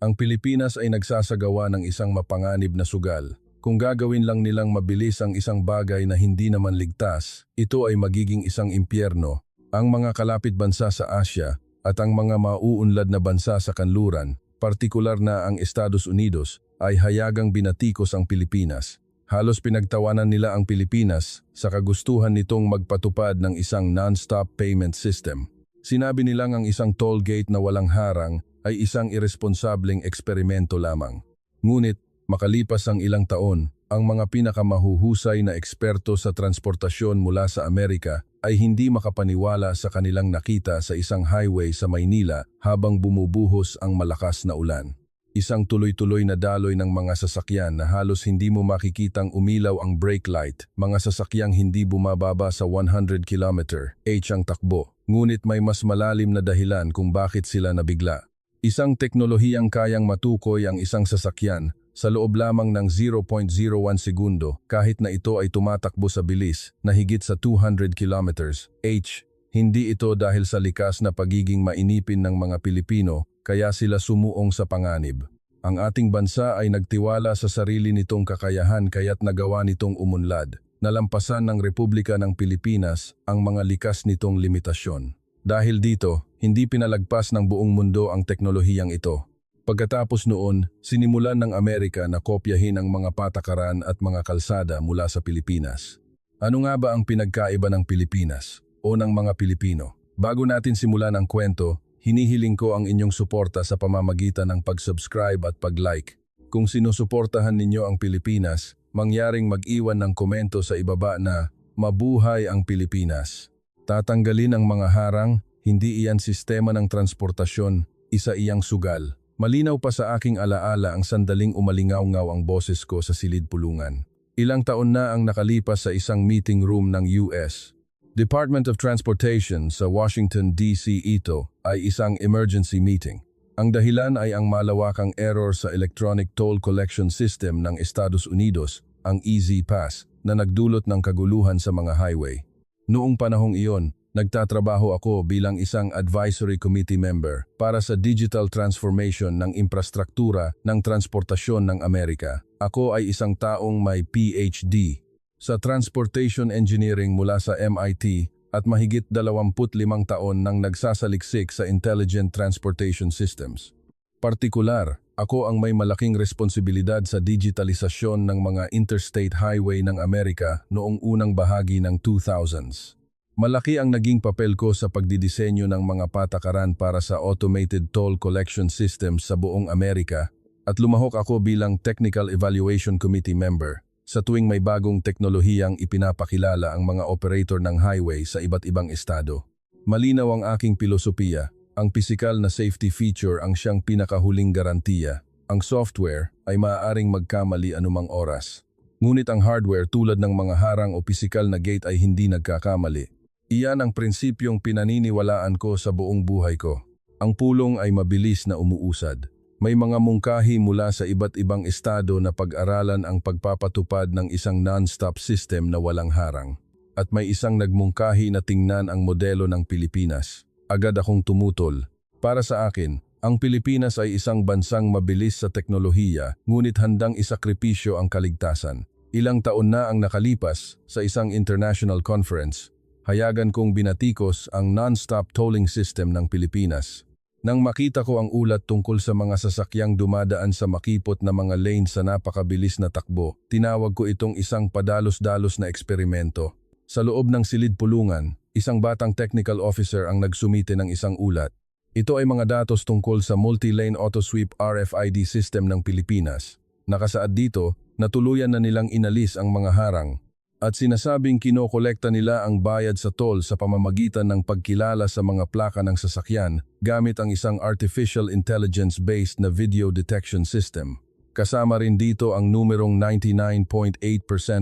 Ang Pilipinas ay nagsasagawa ng isang mapanganib na sugal. Kung gagawin lang nilang mabilis ang isang bagay na hindi naman ligtas, ito ay magiging isang impyerno. Ang mga kalapit bansa sa Asya at ang mga mauunlad na bansa sa kanluran, partikular na ang Estados Unidos, ay hayagang binatikos ang Pilipinas. Halos pinagtawanan nila ang Pilipinas sa kagustuhan nitong magpatupad ng isang non-stop payment system. Sinabi nilang ang isang toll gate na walang harang ay isang irresponsableng eksperimento lamang. Ngunit, makalipas ang ilang taon, ang mga pinakamahuhusay na eksperto sa transportasyon mula sa Amerika ay hindi makapaniwala sa kanilang nakita sa isang highway sa Maynila habang bumubuhos ang malakas na ulan. Isang tuloy-tuloy na daloy ng mga sasakyan na halos hindi mo makikitang umilaw ang brake light, mga sasakyang hindi bumababa sa 100 km/h ang takbo, ngunit may mas malalim na dahilan kung bakit sila nabigla. Isang teknolohiyang kayang matukoy ang isang sasakyan sa loob lamang ng 0.01 segundo kahit na ito ay tumatakbo sa bilis na higit sa 200 km/h. Hindi ito dahil sa likas na pagiging mainipin ng mga Pilipino kaya sila sumuong sa panganib. Ang ating bansa ay nagtiwala sa sarili nitong kakayahan kaya't nagawa nitong umunlad. Nalampasan ng Republika ng Pilipinas ang mga likas nitong limitasyon. Dahil dito, hindi pinalagpas ng buong mundo ang teknolohiyang ito. Pagkatapos noon, sinimulan ng Amerika na kopyahin ang mga patakaran at mga kalsada mula sa Pilipinas. Ano nga ba ang pinagkaiba ng Pilipinas o ng mga Pilipino? Bago natin simulan ang kwento, hinihiling ko ang inyong suporta sa pamamagitan ng pag-subscribe at pag-like. Kung sinusuportahan ninyo ang Pilipinas, mangyaring mag-iwan ng komento sa ibaba na "Mabuhay ang Pilipinas." Tatanggalin ang mga harang, hindi iyan sistema ng transportasyon, isa iyang sugal. Malinaw pa sa aking alaala ang sandaling umalingaw-ngaw ang boses ko sa silid pulungan. Ilang taon na ang nakalipas sa isang meeting room ng US. Department of Transportation sa Washington, D.C. Ito ay isang emergency meeting. Ang dahilan ay ang malawakang error sa Electronic Toll Collection System ng Estados Unidos, ang EZ-Pass, na nagdulot ng kaguluhan sa mga highway. Noong panahong iyon, nagtatrabaho ako bilang isang advisory committee member para sa digital transformation ng infrastruktura ng transportasyon ng Amerika. Ako ay isang taong may PhD sa Transportation Engineering mula sa MIT at mahigit 25 taon nang nagsasaliksik sa Intelligent Transportation Systems. Partikular, ako ang may malaking responsibilidad sa digitalisasyon ng mga interstate highway ng Amerika noong unang bahagi ng 2000s. Malaki ang naging papel ko sa pagdidisenyo ng mga patakaran para sa automated toll collection systems sa buong Amerika at lumahok ako bilang Technical Evaluation Committee member sa tuwing may bagong teknolohiyang ipinapakilala ang mga operator ng highway sa iba't ibang estado. Malinaw ang aking pilosopiya, ang pisikal na safety feature ang siyang pinakahuling garantiya. Ang software ay maaaring magkamali anumang oras. Ngunit ang hardware tulad ng mga harang o pisikal na gate ay hindi nagkakamali. Iyan ang prinsipyong pinaniniwalaan ko sa buong buhay ko. Ang pulong ay mabilis na umuusad. May mga mungkahi mula sa iba't ibang estado na pag-aralan ang pagpapatupad ng isang non-stop system na walang harang. At may isang nagmungkahi na tingnan ang modelo ng Pilipinas. Agad akong tumutol. Para sa akin, ang Pilipinas ay isang bansang mabilis sa teknolohiya, ngunit handang isakripisyo ang kaligtasan. Ilang taon na ang nakalipas sa isang international conference. Hayagan kong binatikos ang non-stop tolling system ng Pilipinas. Nang makita ko ang ulat tungkol sa mga sasakyang dumadaan sa makipot na mga lane sa napakabilis na takbo, tinawag ko itong isang padalos-dalos na eksperimento. Sa loob ng silid pulungan, isang batang technical officer ang nagsumite ng isang ulat. Ito ay mga datos tungkol sa multi-lane auto-sweep RFID system ng Pilipinas. Nakasaad dito na tuluyan na nilang inalis ang mga harang. At sinasabing kinokolekta nila ang bayad sa toll sa pamamagitan ng pagkilala sa mga plaka ng sasakyan gamit ang isang artificial intelligence-based na video detection system. Kasama rin dito ang numerong 99.8%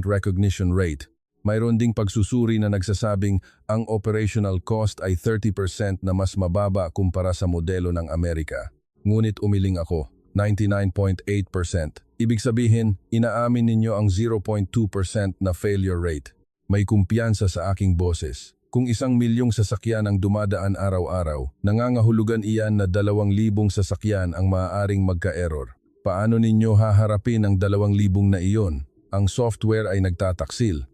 recognition rate. Mayroon ding pagsusuri na nagsasabing ang operational cost ay 30% na mas mababa kumpara sa modelo ng Amerika. Ngunit umiling ako, 99.8%. Ibig sabihin, inaamin ninyo ang 0.2% na failure rate. May kumpiyansa sa aking boses. Kung 1,000,000 sasakyan ang dumadaan araw-araw, nangangahulugan iyan na 2,000 sasakyan ang maaaring magka-error. Paano ninyo haharapin ang 2,000 na iyon? Ang software ay nagtataksil.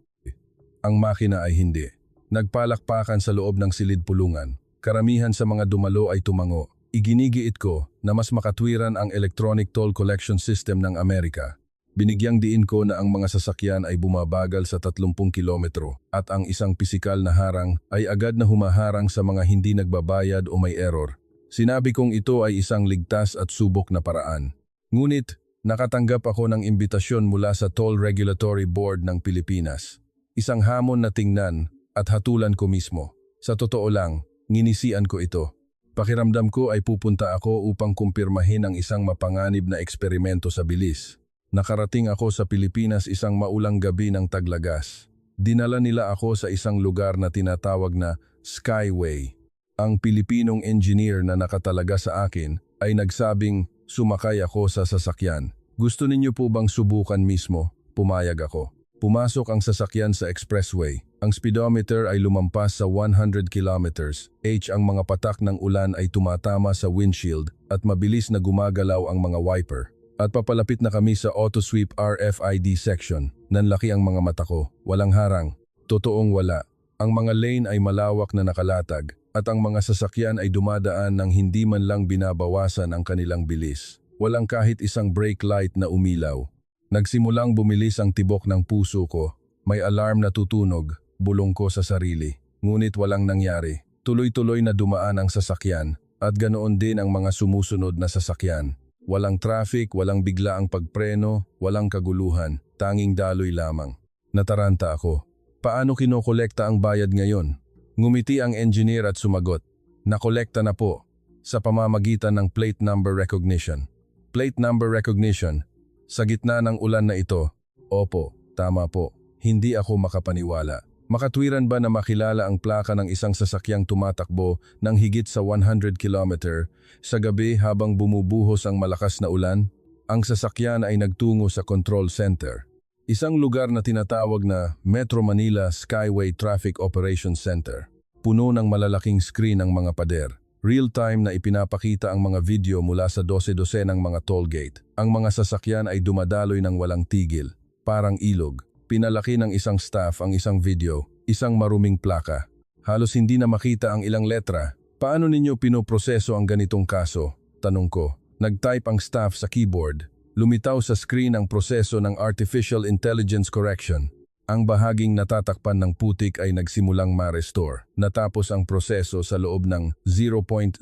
Ang makina ay hindi. Nagpalakpakan sa loob ng silid-pulungan. Karamihan sa mga dumalo ay tumango. Iginigiit ko na mas makatwiran ang Electronic Toll Collection System ng Amerika. Binigyang diin ko na ang mga sasakyan ay bumabagal sa 30 kilometro at ang isang pisikal na harang ay agad na humaharang sa mga hindi nagbabayad o may error. Sinabi kong ito ay isang ligtas at subok na paraan. Ngunit, nakatanggap ako ng imbitasyon mula sa Toll Regulatory Board ng Pilipinas. Isang hamon na tingnan at hatulan ko mismo. Sa totoo lang, nginisian ko ito. Pakiramdam ko ay pupunta ako upang kumpirmahin ang isang mapanganib na eksperimento sa bilis. Nakarating ako sa Pilipinas isang maulang gabi ng taglagas. Dinala nila ako sa isang lugar na tinatawag na Skyway. Ang Pilipinong engineer na nakatalaga sa akin ay nagsabing sumakay ako sa sasakyan. Gusto ninyo po bang subukan mismo? Pumayag ako. Pumasok ang sasakyan sa expressway. Ang speedometer ay lumampas sa 100 kilometers. Ang mga patak ng ulan ay tumatama sa windshield at mabilis na gumagalaw ang mga wiper. At papalapit na kami sa auto-sweep RFID section. Nanlaki ang mga mata ko. Walang harang. Totoong wala. Ang mga lane ay malawak na nakalatag at ang mga sasakyan ay dumadaan ng hindi man lang binabawasan ang kanilang bilis. Walang kahit isang brake light na umilaw. Nagsimulang bumilis ang tibok ng puso ko. May alarm na tutunog. Bulong ko sa sarili. Ngunit walang nangyari. Tuloy-tuloy na dumaan ang sasakyan at ganoon din ang mga sumusunod na sasakyan. Walang traffic, walang biglaang pagpreno, walang kaguluhan, tanging daloy lamang. Nataranta ako. Paano kinokolekta ang bayad ngayon? Ngumiti ang engineer at sumagot. Nakolekta na po, sa pamamagitan ng plate number recognition. Plate number recognition? Sa gitna ng ulan na ito? Opo, tama po. Hindi ako makapaniwala. Makatwiran ba na makilala ang plaka ng isang sasakyang tumatakbo ng higit sa 100 kilometer sa gabi habang bumubuhos ang malakas na ulan? Ang sasakyan ay nagtungo sa control center. Isang lugar na tinatawag na Metro Manila Skyway Traffic Operations Center. Puno ng malalaking screen ang mga pader. Real-time na ipinapakita ang mga video mula sa 12 ng mga toll gate. Ang mga sasakyan ay dumadaloy ng walang tigil, parang ilog. Pinalaki ng isang staff ang isang video, isang maruming plaka. Halos hindi na makita ang ilang letra. Paano ninyo pinoproseso ang ganitong kaso? Tanong ko. Nag-type ang staff sa keyboard. Lumitaw sa screen ang proseso ng Artificial Intelligence Correction. Ang bahaging natatakpan ng putik ay nagsimulang ma-restore. Natapos ang proseso sa loob ng 0.01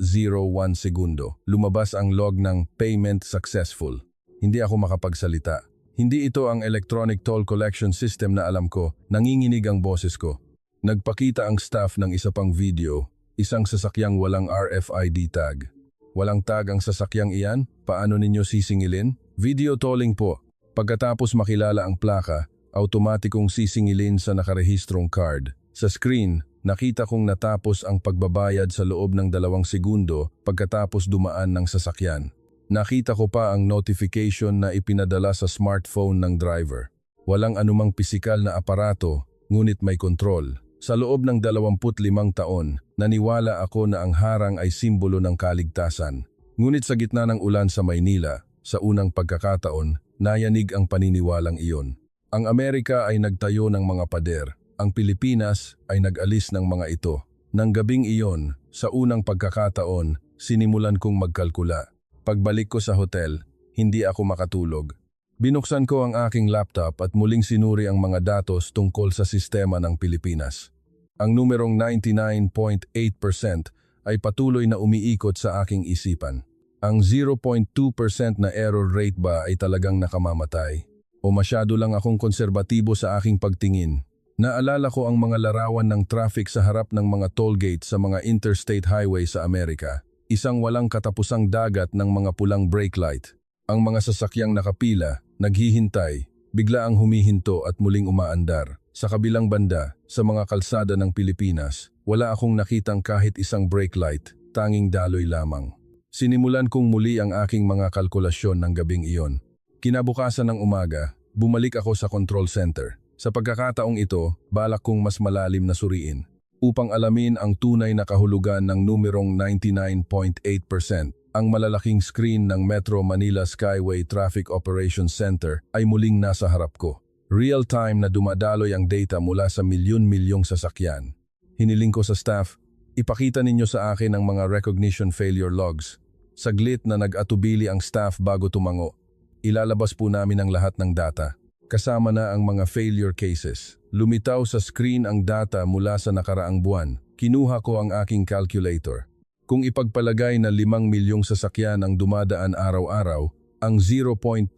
segundo. Lumabas ang log ng payment successful. Hindi ako makapagsalita. Hindi ito ang electronic toll collection system na alam ko, nanginginig ang boses ko. Nagpakita ang staff ng isa pang video, isang sasakyang walang RFID tag. Walang tag ang sasakyang iyan? Paano ninyo sisingilin? Video tolling po. Pagkatapos makilala ang plaka, automatikong sisingilin sa nakarehistrong card. Sa screen, nakita kong natapos ang pagbabayad sa loob ng 2 segundo pagkatapos dumaan ng sasakyan. Nakita ko pa ang notification na ipinadala sa smartphone ng driver. Walang anumang pisikal na aparato, ngunit may kontrol. Sa loob ng 25 taon, naniwala ako na ang harang ay simbolo ng kaligtasan. Ngunit sa gitna ng ulan sa Maynila, sa unang pagkakataon, nayanig ang paniniwalang iyon. Ang Amerika ay nagtayo ng mga pader. Ang Pilipinas ay nag-alis ng mga ito. Nang gabing iyon, sa unang pagkakataon, sinimulan kong magkalkula. Pagbalik ko sa hotel, hindi ako makatulog. Binuksan ko ang aking laptop at muling sinuri ang mga datos tungkol sa sistema ng Pilipinas. Ang numerong 99.8% ay patuloy na umiikot sa aking isipan. Ang 0.2% na error rate ba ay talagang nakamamatay? O masyado lang akong konserbatibo sa aking pagtingin? Naalala ko ang mga larawan ng traffic sa harap ng mga toll gate sa mga interstate highway sa Amerika. Isang walang katapusang dagat ng mga pulang brake light. Ang mga sasakyang nakapila, naghihintay, bigla ang humihinto at muling umaandar. Sa kabilang banda, sa mga kalsada ng Pilipinas, wala akong nakitang kahit isang brake light, tanging daloy lamang. Sinimulan kong muli ang aking mga kalkulasyon ng gabing iyon. Kinabukasan ng umaga, bumalik ako sa control center. Sa pagkakataong ito, balak kong mas malalim na suriin. upang alamin ang tunay na kahulugan ng numerong 99.8%. Ang malalaking screen ng Metro Manila Skyway Traffic Operations Center ay muling nasa harap ko. Real-time na dumadaloy ang data mula sa milyon-milyong sasakyan. Hiniling ko sa staff, ipakita ninyo sa akin ang mga recognition failure logs. Saglit na nag-atubili ang staff bago tumango. Ilalabas po namin ang lahat ng data. Kasama na ang mga failure cases. Lumitaw sa screen ang data mula sa nakaraang buwan. Kinuha ko ang aking calculator. Kung ipagpalagay na 5 milyong sasakyan ang dumadaan araw-araw, ang 0.2%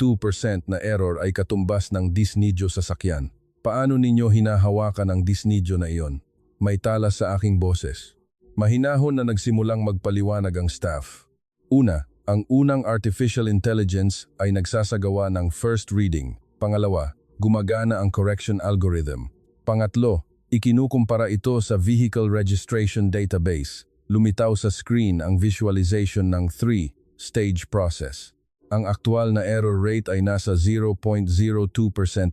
na error ay katumbas ng disnidyo sasakyan. Paano ninyo hinahawakan ang disnidyo na iyon? May talas sa aking boses. Mahinahon na nagsimulang magpaliwanag ang staff. Una, ang unang artificial intelligence ay nagsasagawa ng first reading. Pangalawa, gumagana ang correction algorithm. Pangatlo, ikinukumpara ito sa vehicle registration database. Lumitaw sa screen ang visualization ng 3-stage process. Ang aktual na error rate ay nasa 0.02%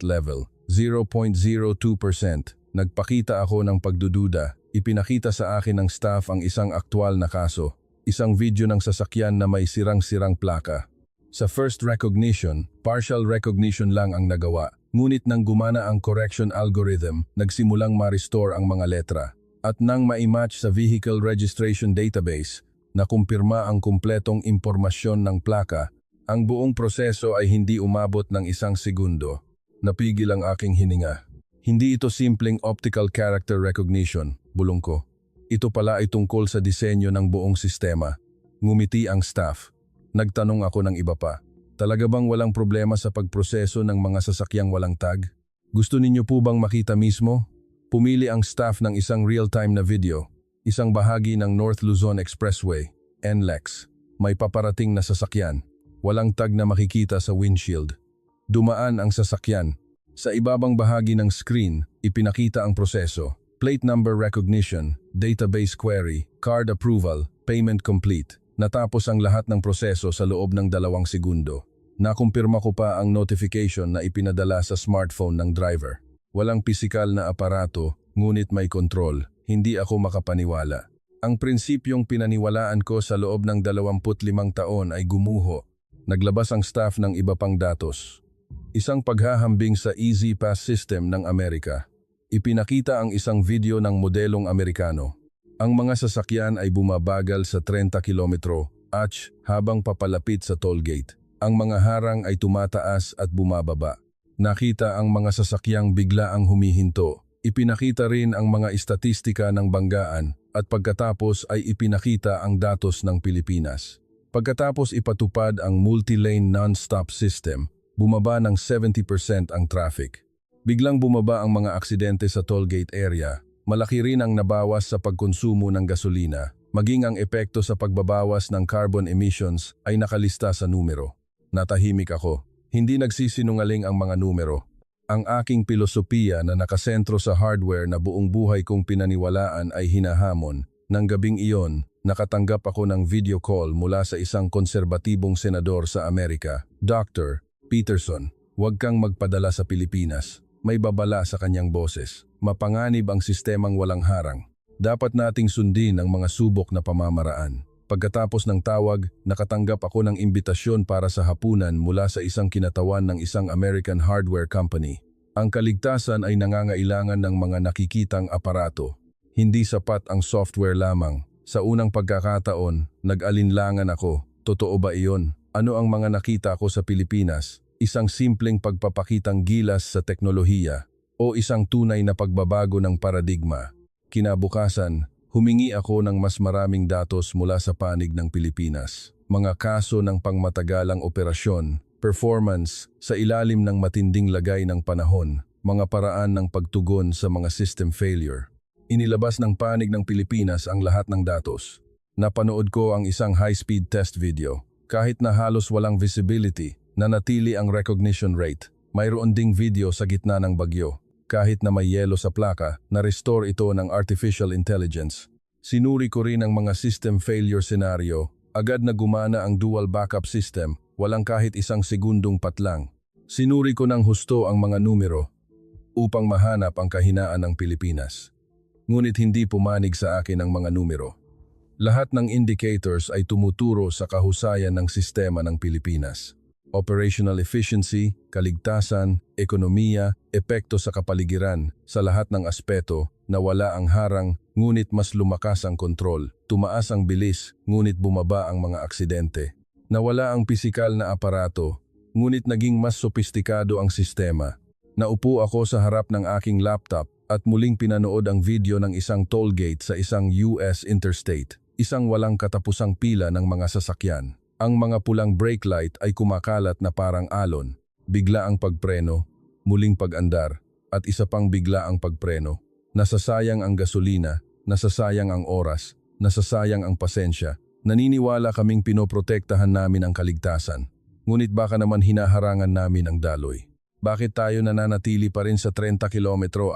level. 0.02%. Nagpakita ako ng pagdududa. Ipinakita sa akin ng staff ang isang aktwal na kaso. Isang video ng sasakyan na may sirang-sirang plaka. Sa first recognition, partial recognition lang ang nagawa. Ngunit nang gumana ang correction algorithm, nagsimulang ma-restore ang mga letra. At nang ma-match sa vehicle registration database, nakumpirma ang kumpletong impormasyon ng plaka, ang buong proseso ay hindi umabot ng 1 segundo. Napigil ang aking hininga. Hindi ito simpleng optical character recognition, bulong ko. Ito pala ay tungkol sa disenyo ng buong sistema. Ngumiti ang staff. Nagtanong ako ng iba pa. Talaga bang walang problema sa pagproseso ng mga sasakyang walang tag? Gusto ninyo po bang makita mismo? Pumili ang staff ng isang real-time na video. Isang bahagi ng North Luzon Expressway, NLEX. May paparating na sasakyan. Walang tag na makikita sa windshield. Dumaan ang sasakyan. Sa ibabang bahagi ng screen, ipinakita ang proseso. Plate number recognition, database query, card approval, payment complete. Natapos ang lahat ng proseso sa loob ng 2 segundo. Nakumpirma ko pa ang notification na ipinadala sa smartphone ng driver. Walang pisikal na aparato, ngunit may kontrol. Hindi ako makapaniwala. Ang prinsipyong pinaniwalaan ko sa loob ng 25 taon ay gumuho. Naglabas ang staff ng iba pang datos. Isang paghahambing sa Easy Pass system ng Amerika. Ipinakita ang isang video ng modelong Amerikano. Ang mga sasakyan ay bumabagal sa 30 kilometro habang papalapit sa tollgate. Ang mga harang ay tumataas at bumababa. Nakita ang mga sasakyang bigla ang humihinto. Ipinakita rin ang mga istatistika ng banggaan at pagkatapos ay ipinakita ang datos ng Pilipinas. Pagkatapos ipatupad ang multi-lane non-stop system, bumaba ng 70% ang traffic. Biglang bumaba ang mga aksidente sa tollgate area. Malaki rin ang nabawas sa pagkonsumo ng gasolina. Maging ang epekto sa pagbabawas ng carbon emissions ay nakalista sa numero. Natahimik ako. Hindi nagsisinungaling ang mga numero. Ang aking pilosopiya na nakasentro sa hardware na buong buhay kong pinaniwalaan ay hinahamon. Nang gabing iyon, nakatanggap ako ng video call mula sa isang konserbatibong senador sa Amerika. Dr. Peterson, huwag kang magpadala sa Pilipinas. May babala sa kanyang boses. Mapanganib ang sistemang walang harang. Dapat nating sundin ang mga subok na pamamaraan. Pagkatapos ng tawag, nakatanggap ako ng imbitasyon para sa hapunan mula sa isang kinatawan ng isang American hardware company. Ang kaligtasan ay nangangailangan ng mga nakikitang aparato. Hindi sapat ang software lamang. Sa unang pagkakataon, nag-alinlangan ako. Totoo ba iyon? Ano ang mga nakita ko sa Pilipinas? Isang simpleng pagpapakitang gilas sa teknolohiya o isang tunay na pagbabago ng paradigma. Kinabukasan, humingi ako ng mas maraming datos mula sa panig ng Pilipinas. Mga kaso ng pangmatagalang operasyon, performance sa ilalim ng matinding lagay ng panahon, mga paraan ng pagtugon sa mga system failure. Inilabas ng panig ng Pilipinas ang lahat ng datos. Napanood ko ang isang high-speed test video. Kahit na halos walang visibility, nanatili ang recognition rate. Mayroon ding video sa gitna ng bagyo. Kahit na may yelo sa plaka, na-restore ito ng artificial intelligence. Sinuri ko rin ang mga system failure scenario. Agad na gumana ang dual backup system, walang kahit 1 segundong patlang. Sinuri ko ng husto ang mga numero upang mahanap ang kahinaan ng Pilipinas. ngunit hindi pumanig sa akin ang mga numero. Lahat ng indicators ay tumuturo sa kahusayan ng sistema ng Pilipinas. Operational efficiency, kaligtasan, ekonomiya, epekto sa kapaligiran, sa lahat ng aspeto, nawala ang harang, ngunit mas lumakas ang kontrol, tumaas ang bilis, ngunit bumaba ang mga aksidente. Nawala ang pisikal na aparato, ngunit naging mas sopistikado ang sistema. Naupo ako sa harap ng aking laptop at muling pinanood ang video ng isang toll gate sa isang US interstate, isang walang katapusang pila ng mga sasakyan. Ang mga pulang brake light ay kumakalat na parang alon, bigla ang pagpreno, muling pag-andar, at isa pang bigla ang pagpreno. Nasasayang ang gasolina, nasasayang ang oras, nasasayang ang pasensya. Naniniwala kaming pinoprotektahan namin ang kaligtasan. Ngunit baka naman hinaharangan namin ang daloy. Bakit tayo nananatili pa rin sa 30 kilometro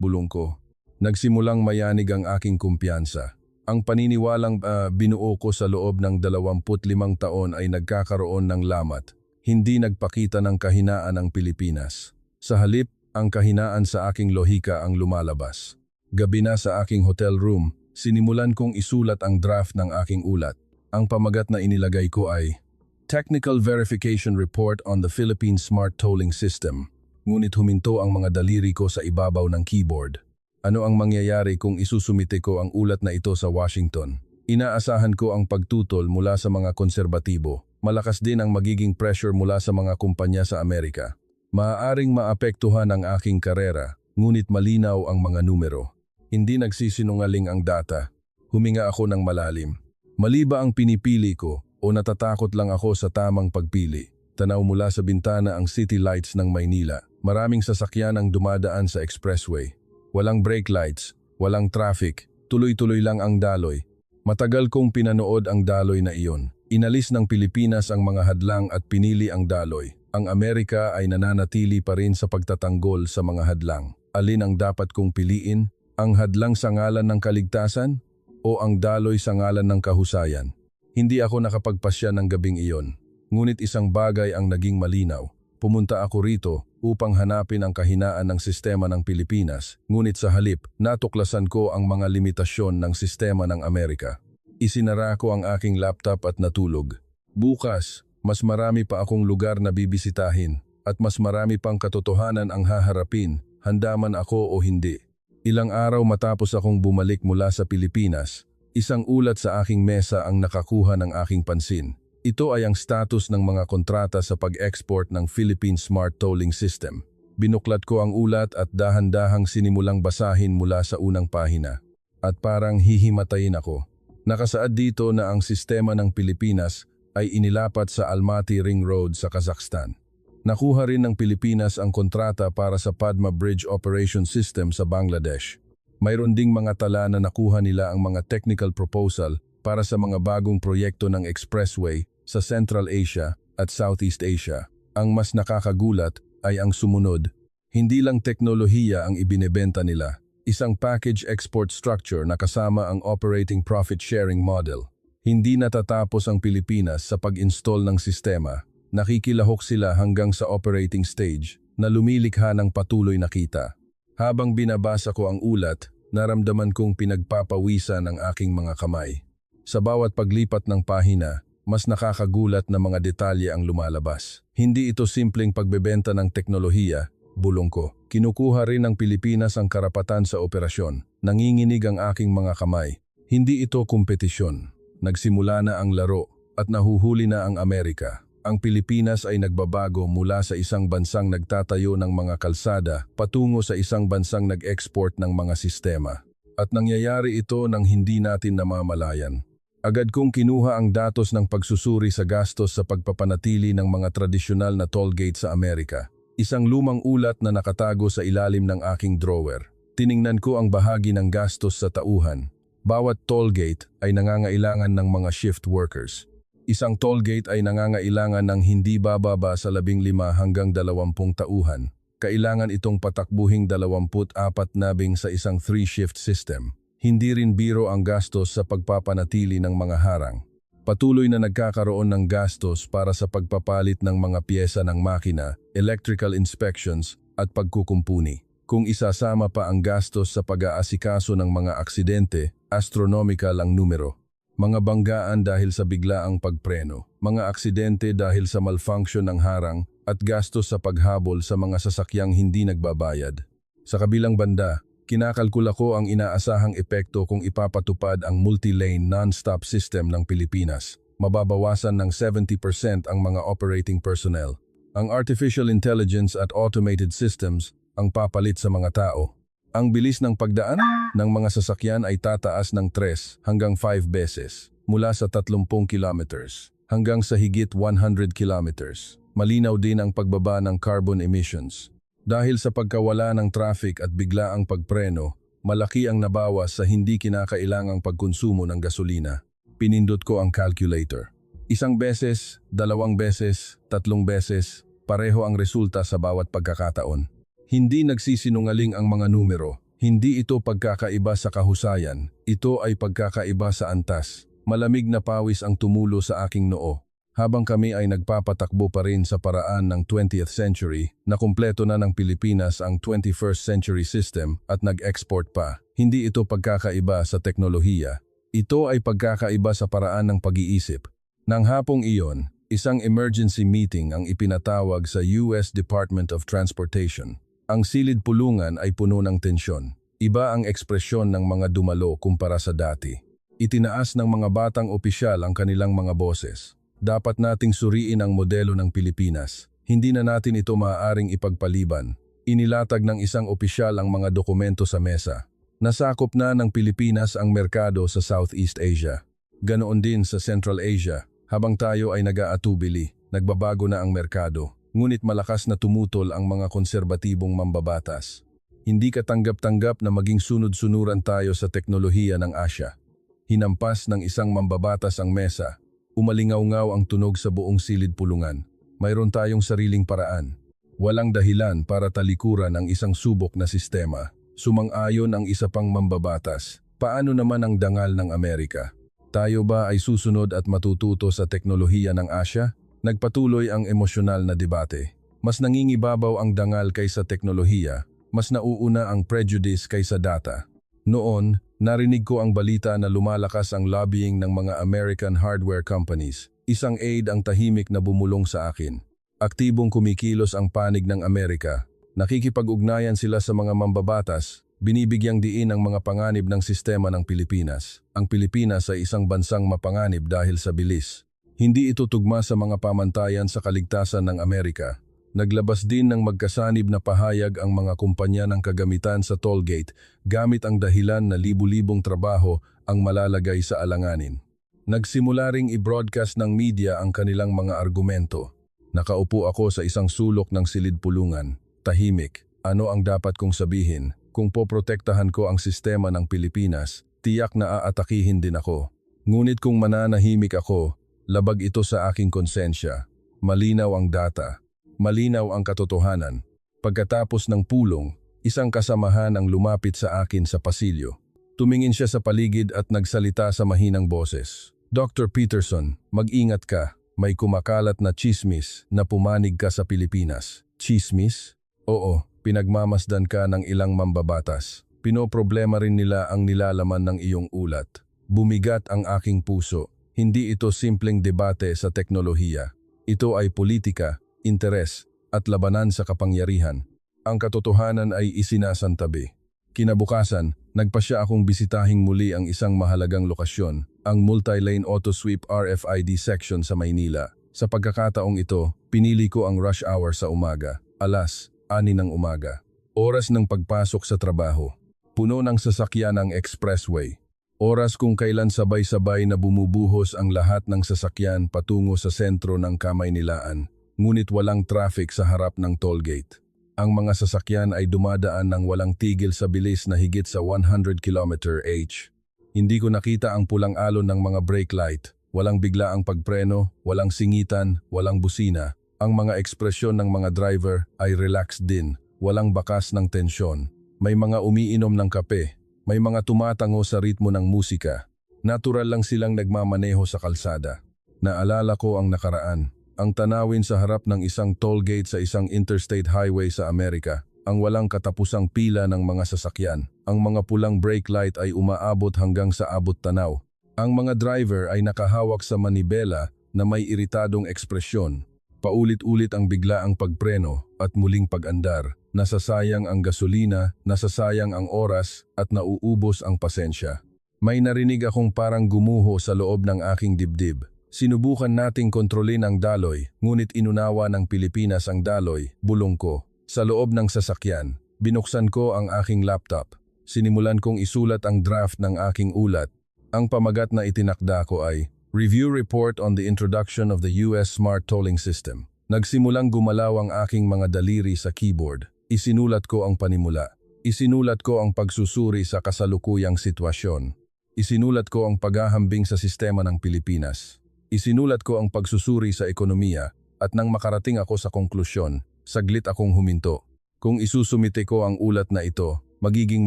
bulong ko. Nagsimulang mayanig ang aking kumpiyansa. Ang paniniwalang binuo ko sa loob ng 25 taon ay nagkakaroon ng lamat. Hindi nagpakita ng kahinaan ang Pilipinas. Sa halip, ang kahinaan sa aking lohika ang lumalabas. Gabi na sa aking hotel room, sinimulan kong isulat ang draft ng aking ulat. Ang pamagat na inilagay ko ay Technical Verification Report on the Philippine Smart Tolling System. Ngunit huminto ang mga daliri ko sa ibabaw ng keyboard. Ano ang mangyayari kung isusumite ko ang ulat na ito sa Washington? Inaasahan ko ang pagtutol mula sa mga konserbatibo. Malakas din ang magiging pressure mula sa mga kumpanya sa Amerika. Maaaring maapektuhan ang aking karera, ngunit malinaw ang mga numero. Hindi nagsisinungaling ang data. Huminga ako ng malalim. Mali ba ang pinipili ko o natatakot lang ako sa tamang pagpili? Tanaw mula sa bintana ang city lights ng Maynila. Maraming sasakyan ang dumadaan sa expressway. Walang brake lights, walang traffic, tuloy-tuloy lang ang daloy. Matagal kong pinanood ang daloy na iyon. Inalis ng Pilipinas ang mga hadlang at pinili ang daloy. Ang Amerika ay nananatili pa rin sa pagtatanggol sa mga hadlang. Alin ang dapat kong piliin? Ang hadlang sa ngalan ng kaligtasan o ang daloy sa ngalan ng kahusayan? Hindi ako nakapagpasya ng gabing iyon. Ngunit isang bagay ang naging malinaw. Pumunta ako rito upang hanapin ang kahinaan ng sistema ng Pilipinas, ngunit sa halip, natuklasan ko ang mga limitasyon ng sistema ng Amerika. Isinara ko ang aking laptop at natulog. Bukas, mas marami pa akong lugar na bibisitahin at mas marami pang katotohanan ang haharapin, handa man ako o hindi. Ilang araw matapos akong bumalik mula sa Pilipinas, isang ulat sa aking mesa ang nakakuha ng aking pansin. Ito ay ang status ng mga kontrata sa pag-export ng Philippine Smart Tolling System. Binuklat ko ang ulat at dahan-dahang sinimulang basahin mula sa unang pahina. At parang hihimatayin ako. Nakasaad dito na ang sistema ng Pilipinas ay inilapat sa Almaty Ring Road sa Kazakhstan. Nakuha rin ng Pilipinas ang kontrata para sa Padma Bridge Operation System sa Bangladesh. Mayroon ding mga tala na nakuha nila ang mga technical proposal para sa mga bagong proyekto ng expressway sa Central Asia at Southeast Asia. Ang mas nakakagulat ay ang sumunod. Hindi lang teknolohiya ang ibinebenta nila, isang package export structure na kasama ang operating profit sharing model. Hindi natatapos ang Pilipinas sa pag-install ng sistema. Nakikilahok sila hanggang sa operating stage na lumilikha ng patuloy na kita. Habang binabasa ko ang ulat, naramdaman kong pinagpapawisan ang aking mga kamay. Sa bawat paglipat ng pahina, mas nakakagulat na mga detalye ang lumalabas. Hindi ito simpleng pagbebenta ng teknolohiya, bulong ko. Kinukuha rin ng Pilipinas ang karapatan sa operasyon. Nanginginig ang aking mga kamay. Hindi ito kompetisyon. Nagsimula na ang laro at nahuhuli na ang Amerika. Ang Pilipinas ay nagbabago mula sa isang bansang nagtatayo ng mga kalsada patungo sa isang bansang nag-export ng mga sistema. At nangyayari ito nang hindi natin namamalayan. Agad kong kinuha ang datos ng pagsusuri sa gastos sa pagpapanatili ng mga tradisyonal na toll gate sa Amerika. Isang lumang ulat na nakatago sa ilalim ng aking drawer. Tiningnan ko ang bahagi ng gastos sa tauhan. Bawat toll gate ay nangangailangan ng mga shift workers. Isang toll gate ay nangangailangan ng hindi bababa sa 15 hanggang 20 tauhan. Kailangan itong patakbuhing 24 nabing sa isang 3-shift system. Hindi rin biro ang gastos sa pagpapanatili ng mga harang. Patuloy na nagkakaroon ng gastos para sa pagpapalit ng mga piyesa ng makina, electrical inspections at pagkukumpuni. Kung isasama pa ang gastos sa pag-aasikaso ng mga aksidente, astronomical ang numero. Mga banggaan dahil sa biglaang pagpreno, mga aksidente dahil sa malfunction ng harang, at gastos sa paghabol sa mga sasakyang hindi nagbabayad. Sa kabilang banda, kinakalkula ko ang inaasahang epekto kung ipapatupad ang multi-lane non-stop system ng Pilipinas. Mababawasan ng 70% ang mga operating personnel. Ang artificial intelligence at automated systems ang papalit sa mga tao. Ang bilis ng pagdaan ng mga sasakyan ay tataas ng 3 hanggang 5 beses, mula sa 30 kilometers hanggang sa higit 100 kilometers. Malinaw din ang pagbaba ng carbon emissions. Dahil sa pagkawala ng traffic at biglaang pagpreno, malaki ang nabawas sa hindi kinakailangang pagkonsumo ng gasolina. Pinindot ko ang calculator. 1 beses, 2 beses, 3 beses, pareho ang resulta sa bawat pagkakataon. Hindi nagsisinungaling ang mga numero. Hindi ito pagkakaiba sa kahusayan. Ito ay pagkakaiba sa antas. Malamig na pawis ang tumulo sa aking noo. Habang kami ay nagpapatakbo pa rin sa paraan ng 20th century, na kumpleto na ng Pilipinas ang 21st century system at nag-export pa. Hindi ito pagkakaiba sa teknolohiya. Ito ay pagkakaiba sa paraan ng pag-iisip. Nang hapong iyon, isang emergency meeting ang ipinatawag sa US Department of Transportation. Ang silid pulungan ay puno ng tensyon. Iba ang ekspresyon ng mga dumalo kumpara sa dati. Itinaas ng mga batang opisyal ang kanilang mga boses. Dapat nating suriin ang modelo ng Pilipinas. Hindi na natin ito maaaring ipagpaliban. Inilatag ng isang opisyal ang mga dokumento sa mesa. Nasakop na ng Pilipinas ang merkado sa Southeast Asia. Ganoon din sa Central Asia. Habang tayo ay nag-aatubili, nagbabago na ang merkado. Ngunit malakas na tumutol ang mga konserbatibong mambabatas. Hindi katanggap-tanggap na maging sunod-sunuran tayo sa teknolohiya ng Asya. Hinampas ng isang mambabatas ang mesa. Umalingaw-ngaw ang tunog sa buong silid pulungan. Mayroon tayong sariling paraan. Walang dahilan para talikuran ang isang subok na sistema. Sumang-ayon ang isa pang mambabatas. Paano naman ang dangal ng Amerika? Tayo ba ay susunod at matututo sa teknolohiya ng Asya? Nagpatuloy ang emosyonal na debate. Mas nangingibabaw ang dangal kaysa teknolohiya, mas nauuna ang prejudice kaysa data. Noon, narinig ko ang balita na lumalakas ang lobbying ng mga American hardware companies. Isang aide ang tahimik na bumulong sa akin. Aktibong kumikilos ang panig ng Amerika. Nakikipag-ugnayan sila sa mga mambabatas. Binibigyang diin ang mga panganib ng sistema ng Pilipinas. Ang Pilipinas ay isang bansang mapanganib dahil sa bilis. Hindi ito tugma sa mga pamantayan sa kaligtasan ng Amerika. Naglabas din ng magkasanib na pahayag ang mga kumpanya ng kagamitan sa tollgate gamit ang dahilan na libu-libong trabaho ang malalagay sa alanganin. Nagsimula ring i-broadcast ng media ang kanilang mga argumento. Nakaupo ako sa isang sulok ng silid pulungan. Tahimik. Ano ang dapat kong sabihin? Kung poprotektahan ko ang sistema ng Pilipinas, tiyak na aatakihin din ako. Ngunit kung mananahimik ako, labag ito sa aking konsensya. Malinaw ang data. Malinaw ang katotohanan. Pagkatapos ng pulong, isang kasamahan ang lumapit sa akin sa pasilyo. Tumingin siya sa paligid at nagsalita sa mahinang boses. Dr. Peterson, mag-ingat ka. May kumakalat na tsismis na pumanig ka sa Pilipinas. Tsismis? Oo, pinagmamasdan ka ng ilang mambabatas. Pinoproblema rin nila ang nilalaman ng iyong ulat. Bumigat ang aking puso. Hindi ito simpleng debate sa teknolohiya. Ito ay politika, interes, at labanan sa kapangyarihan. Ang katotohanan ay isinasantabi. Kinabukasan, nagpasya akong bisitahing muli ang isang mahalagang lokasyon, ang multi-lane auto-sweep RFID section sa Maynila. Sa pagkakataong ito, pinili ko ang rush hour sa umaga, alas 6 ng umaga. Oras ng pagpasok sa trabaho. Puno ng sasakyan ang expressway. Oras kung kailan sabay-sabay na bumubuhos ang lahat ng sasakyan patungo sa sentro ng Kamaynilaan, ngunit walang traffic sa harap ng tollgate. Ang mga sasakyan ay dumadaan ng walang tigil sa bilis na higit sa 100 km/h. Hindi ko nakita ang pulang alon ng mga brake light, walang biglaang pagpreno, walang singitan, walang busina. Ang mga ekspresyon ng mga driver ay relaxed din, walang bakas ng tensyon. May mga umiinom ng kape. May mga tumatango sa ritmo ng musika. Natural lang silang nagmamaneho sa kalsada. Naalala ko ang nakaraan. Ang tanawin sa harap ng isang toll gate sa isang interstate highway sa Amerika. ang walang katapusang pila ng mga sasakyan. Ang mga pulang brake light ay umaabot hanggang sa abot tanaw. Ang mga driver ay nakahawak sa manibela na may iritadong ekspresyon. Paulit-ulit ang biglaang pagpreno at muling pag-andar. Nasasayang ang gasolina, nasasayang ang oras at nauubos ang pasensya. May narinig akong parang gumuho sa loob ng aking dibdib. Sinubukan nating kontrolin ang daloy, ngunit inunawa ng Pilipinas ang daloy, bulong ko. Sa loob ng sasakyan, binuksan ko ang aking laptop. Sinimulan kong isulat ang draft ng aking ulat. Ang pamagat na itinakda ko ay, Review Report on the Introduction of the US Smart Tolling System. Nagsimulang gumalaw ang aking mga daliri sa keyboard. Isinulat ko ang panimula. Isinulat ko ang pagsusuri sa kasalukuyang sitwasyon. Isinulat ko ang paghahambing sa sistema ng Pilipinas. Isinulat ko ang pagsusuri sa ekonomiya at nang makarating ako sa konklusyon, saglit akong huminto. Kung isusumite ko ang ulat na ito, magiging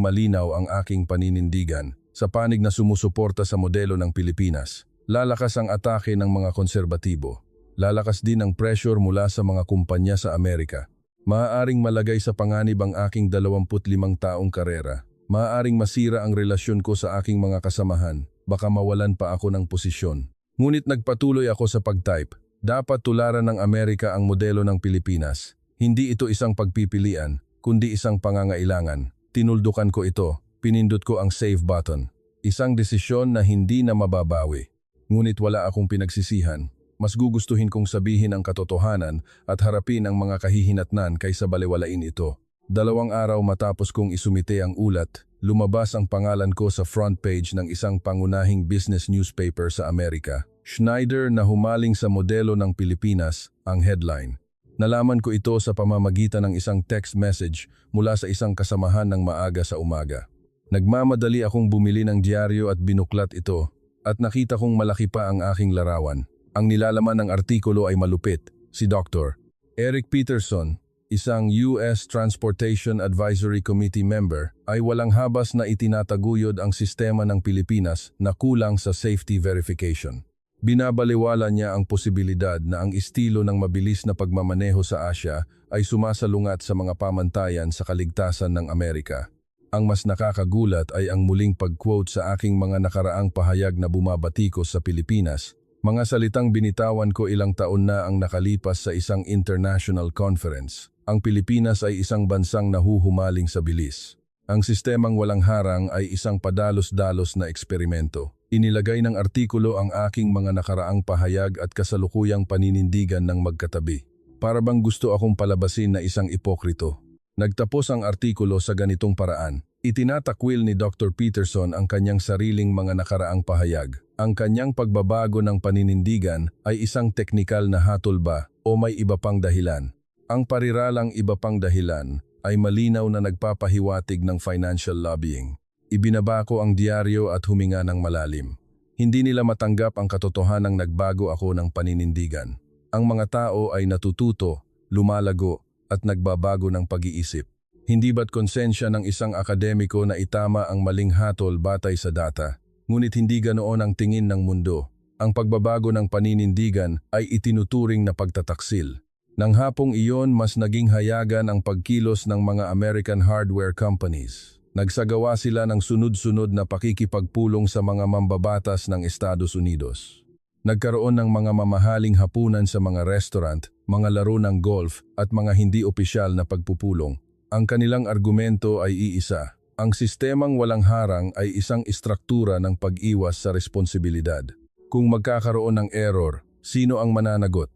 malinaw ang aking paninindigan sa panig na sumusuporta sa modelo ng Pilipinas. Lalakas ang atake ng mga konserbatibo. Lalakas din ang pressure mula sa mga kumpanya sa Amerika. Maaaring malagay sa panganib ang aking 25 taong karera. Maaaring masira ang relasyon ko sa aking mga kasamahan. Baka mawalan pa ako ng posisyon. Ngunit nagpatuloy ako sa pag-type. Dapat tularan ng Amerika ang modelo ng Pilipinas. Hindi ito isang pagpipilian, kundi isang pangangailangan. Tinuldukan ko ito, pinindot ko ang save button. Isang desisyon na hindi na mababawi. Ngunit wala akong pinagsisihan. Mas gugustuhin kong sabihin ang katotohanan at harapin ang mga kahihinatnan kaysa balewalain ito. 2 araw matapos kong isumite ang ulat, lumabas ang pangalan ko sa front page ng isang pangunahing business newspaper sa Amerika. Schneider na humaling sa modelo ng Pilipinas, ang headline. Nalaman ko ito sa pamamagitan ng isang text message mula sa isang kasamahan ng maaga sa umaga. Nagmamadali akong bumili ng dyaryo at binuklat ito at nakita kong malaki pa ang aking larawan. Ang nilalaman ng artikulo ay malupit. Si Dr. Eric Peterson, isang US Transportation Advisory Committee member, ay walang habas na itinataguyod ang sistema ng Pilipinas na kulang sa safety verification. Binabaliwala niya ang posibilidad na ang estilo ng mabilis na pagmamaneho sa Asya ay sumasalungat sa mga pamantayan sa kaligtasan ng Amerika. Ang mas nakakagulat ay ang muling pag-quote sa aking mga nakaraang pahayag na bumabatikos sa Pilipinas. Mga salitang binitawan ko ilang taon na ang nakalipas sa isang international conference. Ang Pilipinas ay isang bansang nahuhumaling sa bilis. Ang sistemang walang harang ay isang padalos-dalos na eksperimento. Inilagay ng artikulo ang aking mga nakaraang pahayag at kasalukuyang paninindigan ng magkatabi. Para bang gusto akong palabasin na isang ipokrito. Nagtapos ang artikulo sa ganitong paraan. Itinatakwil ni Dr. Peterson ang kanyang sariling mga nakaraang pahayag. Ang kanyang pagbabago ng paninindigan ay isang teknikal na hatol ba o may iba pang dahilan. Ang pariralang iba pang dahilan ay malinaw na nagpapahiwatig ng financial lobbying. Ibinaba ko ang dyaryo at huminga ng malalim. Hindi nila matanggap ang katotohanang nagbago ako ng paninindigan. Ang mga tao ay natututo, lumalago at nagbabago ng pag-iisip. Hindi ba't konsensya ng isang akademiko na itama ang maling hatol batay sa data? Ngunit hindi ganoon ang tingin ng mundo. Ang pagbabago ng paninindigan ay itinuturing na pagtataksil. Nang hapong iyon, mas naging hayagan ang pagkilos ng mga American hardware companies. Nagsagawa sila ng sunod-sunod na pakikipagpulong sa mga mambabatas ng Estados Unidos. Nagkaroon ng mga mamahaling hapunan sa mga restaurant, mga laro ng golf at mga hindi opisyal na pagpupulong. Ang kanilang argumento ay iisa. Ang sistemang walang harang ay isang istruktura ng pag-iwas sa responsibilidad. Kung magkakaroon ng error, sino ang mananagot?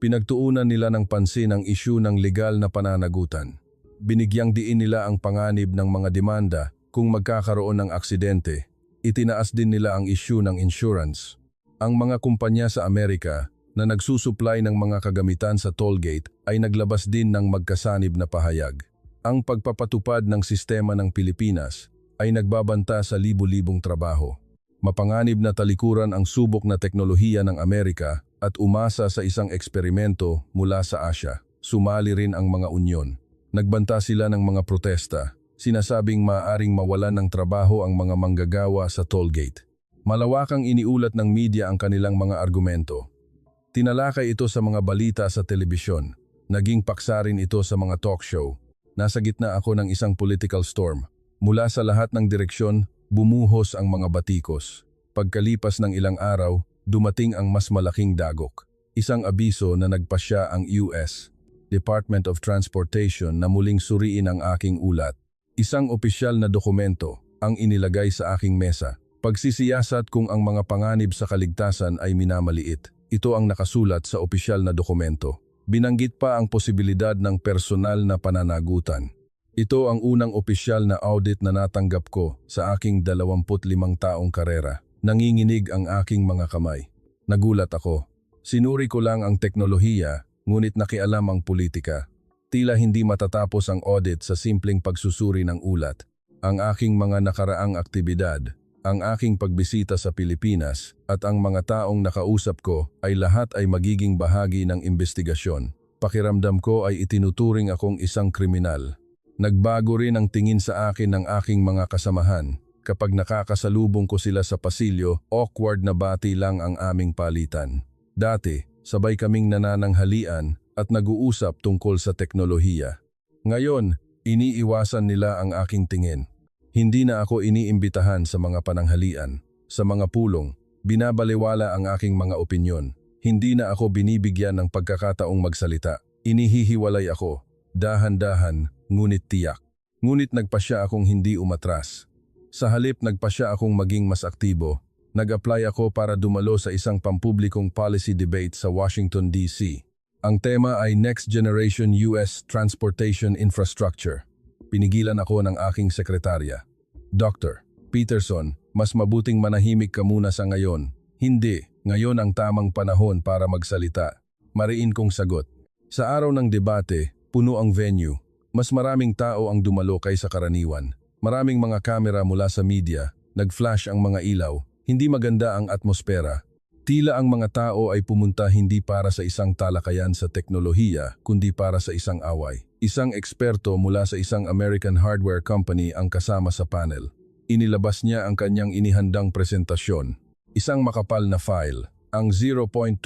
Pinagtuunan nila ng pansin ang isyu ng legal na pananagutan. Binigyang diin nila ang panganib ng mga demanda kung magkakaroon ng aksidente. Itinaas din nila ang isyu ng insurance. Ang mga kumpanya sa Amerika na nagsusupply ng mga kagamitan sa tollgate ay naglabas din ng magkasanib na pahayag. Ang pagpapatupad ng sistema ng Pilipinas ay nagbabanta sa libu-libong trabaho. Mapanganib na talikuran ang subok na teknolohiya ng Amerika at umasa sa isang eksperimento mula sa Asya. Sumali rin ang mga unyon. Nagbanta sila ng mga protesta, sinasabing maaaring mawalan ng trabaho ang mga manggagawa sa tollgate. Malawakang iniulat ng media ang kanilang mga argumento. Tinalakay ito sa mga balita sa telebisyon, naging paksa rin ito sa mga talk show. Nasa gitna ako ng isang political storm. Mula sa lahat ng direksyon, bumuhos ang mga batikos. Pagkalipas ng ilang araw, dumating ang mas malaking dagok. Isang abiso na nagpasya ang US Department of Transportation na muling suriin ang aking ulat. Isang opisyal na dokumento ang inilagay sa aking mesa. Pagsisiyasat kung ang mga panganib sa kaligtasan ay minamaliit. Ito ang nakasulat sa opisyal na dokumento. Binanggit pa ang posibilidad ng personal na pananagutan. Ito ang unang opisyal na audit na natanggap ko sa aking 25 taong karera. Nanginginig ang aking mga kamay. Nagulat ako. Sinuri ko lang ang teknolohiya, ngunit nakialam ang politika. Tila hindi matatapos ang audit sa simpleng pagsusuri ng ulat. Ang aking mga nakaraang aktibidad, ang aking pagbisita sa Pilipinas at ang mga taong nakausap ko ay lahat ay magiging bahagi ng investigasyon. Pakiramdam ko ay itinuturing akong isang kriminal. Nagbago rin ang tingin sa akin ng aking mga kasamahan. Kapag nakakasalubong ko sila sa pasilyo, awkward na bati lang ang aming palitan. Dati, sabay kaming nanananghalian at nag-uusap tungkol sa teknolohiya. Ngayon, iniiwasan nila ang aking tingin. Hindi na ako iniimbitahan sa mga pananghalian. Sa mga pulong, binabaliwala ang aking mga opinyon. Hindi na ako binibigyan ng pagkakataong magsalita. Inihihiwalay ako, dahan-dahan, ngunit tiyak. Ngunit nagpasya akong hindi umatras. Sa halip nagpasya akong maging mas aktibo. Nag-apply ako para dumalo sa isang pampublikong policy debate sa Washington, D.C. Ang tema ay Next Generation US Transportation Infrastructure. Pinigilan ako ng aking sekretarya. Dr. Peterson, mas mabuting manahimik ka muna sa ngayon. Hindi, ngayon ang tamang panahon para magsalita. Mariin kong sagot. Sa araw ng debate, puno ang venue. Mas maraming tao ang dumalo kaysa karaniwan. Maraming mga kamera mula sa media, nag-flash ang mga ilaw. Hindi maganda ang atmosfera. Tila ang mga tao ay pumunta hindi para sa isang talakayan sa teknolohiya, kundi para sa isang away. Isang eksperto mula sa isang American hardware company ang kasama sa panel. Inilabas niya ang kanyang inihandang presentasyon. Isang makapal na file. Ang 0.2%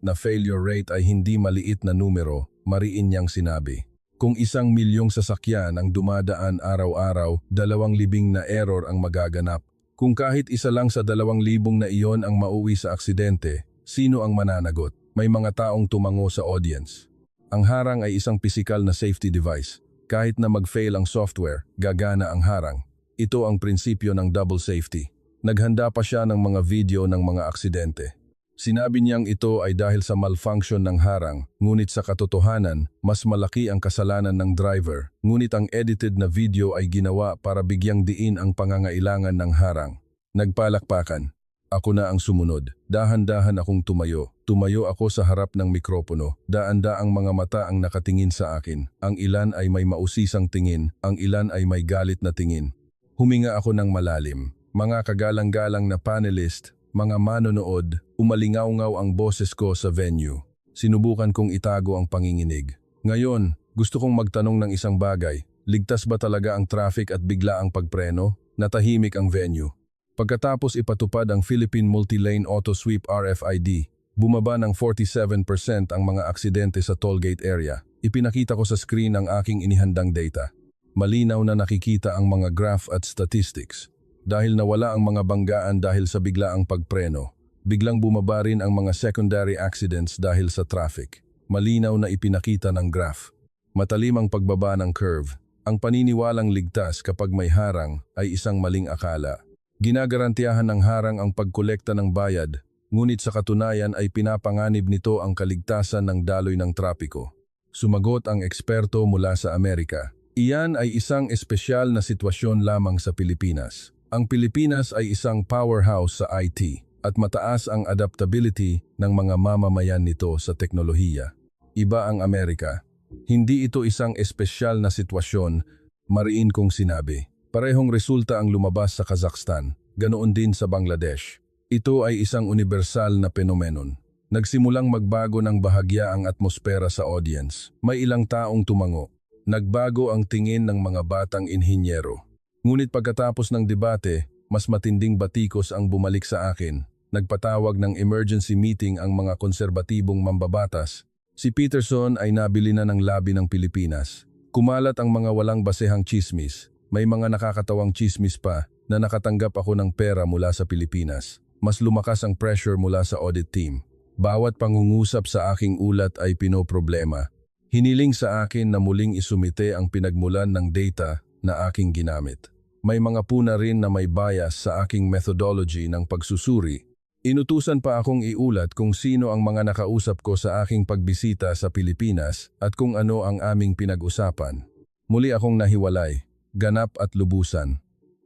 na failure rate ay hindi maliit na numero, mariin niyang sinabi. Kung 1 milyong sasakyan ang dumadaan araw-araw, 2,000 na error ang magaganap. Kung kahit isa lang sa 2,000 na iyon ang mauwi sa aksidente, sino ang mananagot? May mga taong tumango sa audience. Ang harang ay isang pisikal na safety device. Kahit na mag-fail ang software, gagana ang harang. Ito ang prinsipyo ng double safety. Naghanda pa siya ng mga video ng mga aksidente. Sinabi niyang ito ay dahil sa malfunction ng harang, ngunit sa katotohanan, mas malaki ang kasalanan ng driver. Ngunit ang edited na video ay ginawa para bigyang diin ang pangangailangan ng harang. Nagpalakpakan. Ako na ang sumunod. Dahan-dahan akong tumayo. Tumayo ako sa harap ng mikropono. Daan-daang mga mata ang nakatingin sa akin. Ang ilan ay may mausisang tingin, ang ilan ay may galit na tingin. Huminga ako ng malalim. Mga kagalang-galang na panelist, mga manonood, umalingaw-ngaw ang boses ko sa venue. Sinubukan kong itago ang panginginig. Ngayon, gusto kong magtanong ng isang bagay. Ligtas ba talaga ang traffic at bigla ang pagpreno? Natahimik ang venue. Pagkatapos ipatupad ang Philippine Multi-Lane Auto Sweep RFID, bumaba ng 47% ang mga aksidente sa tollgate area. Ipinakita ko sa screen ang aking inihandang data. Malinaw na nakikita ang mga graph at statistics. Dahil nawala ang mga banggaan dahil sa biglaang pagpreno, biglang bumaba rin ang mga secondary accidents dahil sa traffic. Malinaw na ipinakita ng graph. Matalim ang pagbaba ng curve. Ang paniniwalang ligtas kapag may harang ay isang maling akala. Ginagarantiyahan ng harang ang pagkolekta ng bayad, ngunit sa katunayan ay pinapanganib nito ang kaligtasan ng daloy ng trapiko. Sumagot ang eksperto mula sa Amerika. Iyan ay isang espesyal na sitwasyon lamang sa Pilipinas. Ang Pilipinas ay isang powerhouse sa IT at mataas ang adaptability ng mga mamamayan nito sa teknolohiya. Iba ang Amerika. Hindi ito isang espesyal na sitwasyon, mariin kong sinabi. Parehong resulta ang lumabas sa Kazakhstan, ganoon din sa Bangladesh. Ito ay isang universal na phenomenon. Nagsimulang magbago ng bahagya ang atmosfera sa audience. May ilang taong tumango. Nagbago ang tingin ng mga batang inhinyero. Ngunit pagkatapos ng debate, mas matinding batikos ang bumalik sa akin. Nagpatawag ng emergency meeting ang mga konserbatibong mambabatas. Si Peterson ay nabili na ng labi ng Pilipinas. Kumalat ang mga walang basehang chismis. May mga nakakatawang chismis pa na nakatanggap ako ng pera mula sa Pilipinas. Mas lumakas ang pressure mula sa audit team. Bawat pangungusap sa aking ulat ay pinoproblema. Hiniling sa akin na muling isumite ang pinagmulan ng data na aking ginamit. May mga puna rin na may bias sa aking methodology ng pagsusuri. Inutusan pa akong iulat kung sino ang mga nakausap ko sa aking pagbisita sa Pilipinas at kung ano ang aming pinag-usapan. Muli akong nahiwalay, ganap at lubusan.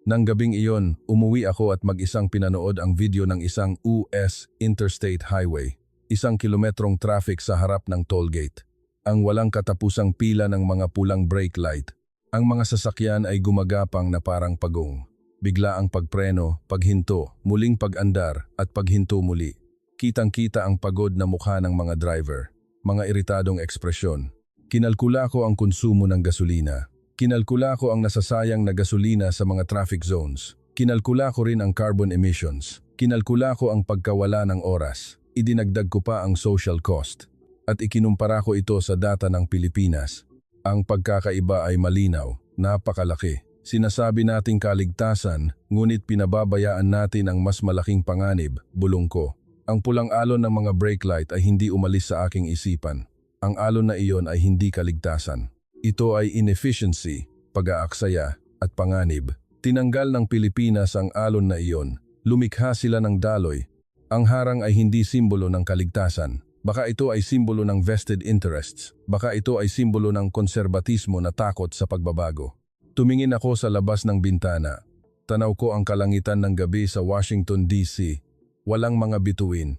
Nang gabing iyon, umuwi ako at mag-isang pinanood ang video ng isang US Interstate Highway, 1 kilometrong traffic sa harap ng toll gate. Ang walang katapusang pila ng mga pulang brake light. Ang mga sasakyan ay gumagapang na parang pagong. Bigla ang pagpreno, paghinto, muling pag-andar at paghinto muli. Kitang-kita ang pagod na mukha ng mga driver, mga iritadong ekspresyon. Kinalkula ko ang konsumo ng gasolina. Kinalkula ko ang nasasayang na gasolina sa mga traffic zones. Kinalkula ko rin ang carbon emissions. Kinalkula ko ang pagkawala ng oras. Idinagdag ko pa ang social cost. At ikinumpara ko ito sa data ng Pilipinas. Ang pagkakaiba ay malinaw, napakalaki. Sinasabi nating kaligtasan, ngunit pinababayaan natin ang mas malaking panganib, bulong ko. Ang pulang alon ng mga brake light ay hindi umalis sa aking isipan. Ang alon na iyon ay hindi kaligtasan. Ito ay inefficiency, pag-aaksaya, at panganib. Tinanggal ng Pilipinas ang alon na iyon. Lumikha sila ng daloy. Ang harang ay hindi simbolo ng kaligtasan. Baka ito ay simbolo ng vested interests. Baka ito ay simbolo ng konserbatismo na takot sa pagbabago. Tumingin ako sa labas ng bintana. Tanaw ko ang kalangitan ng gabi sa Washington, D.C. Walang mga bituin.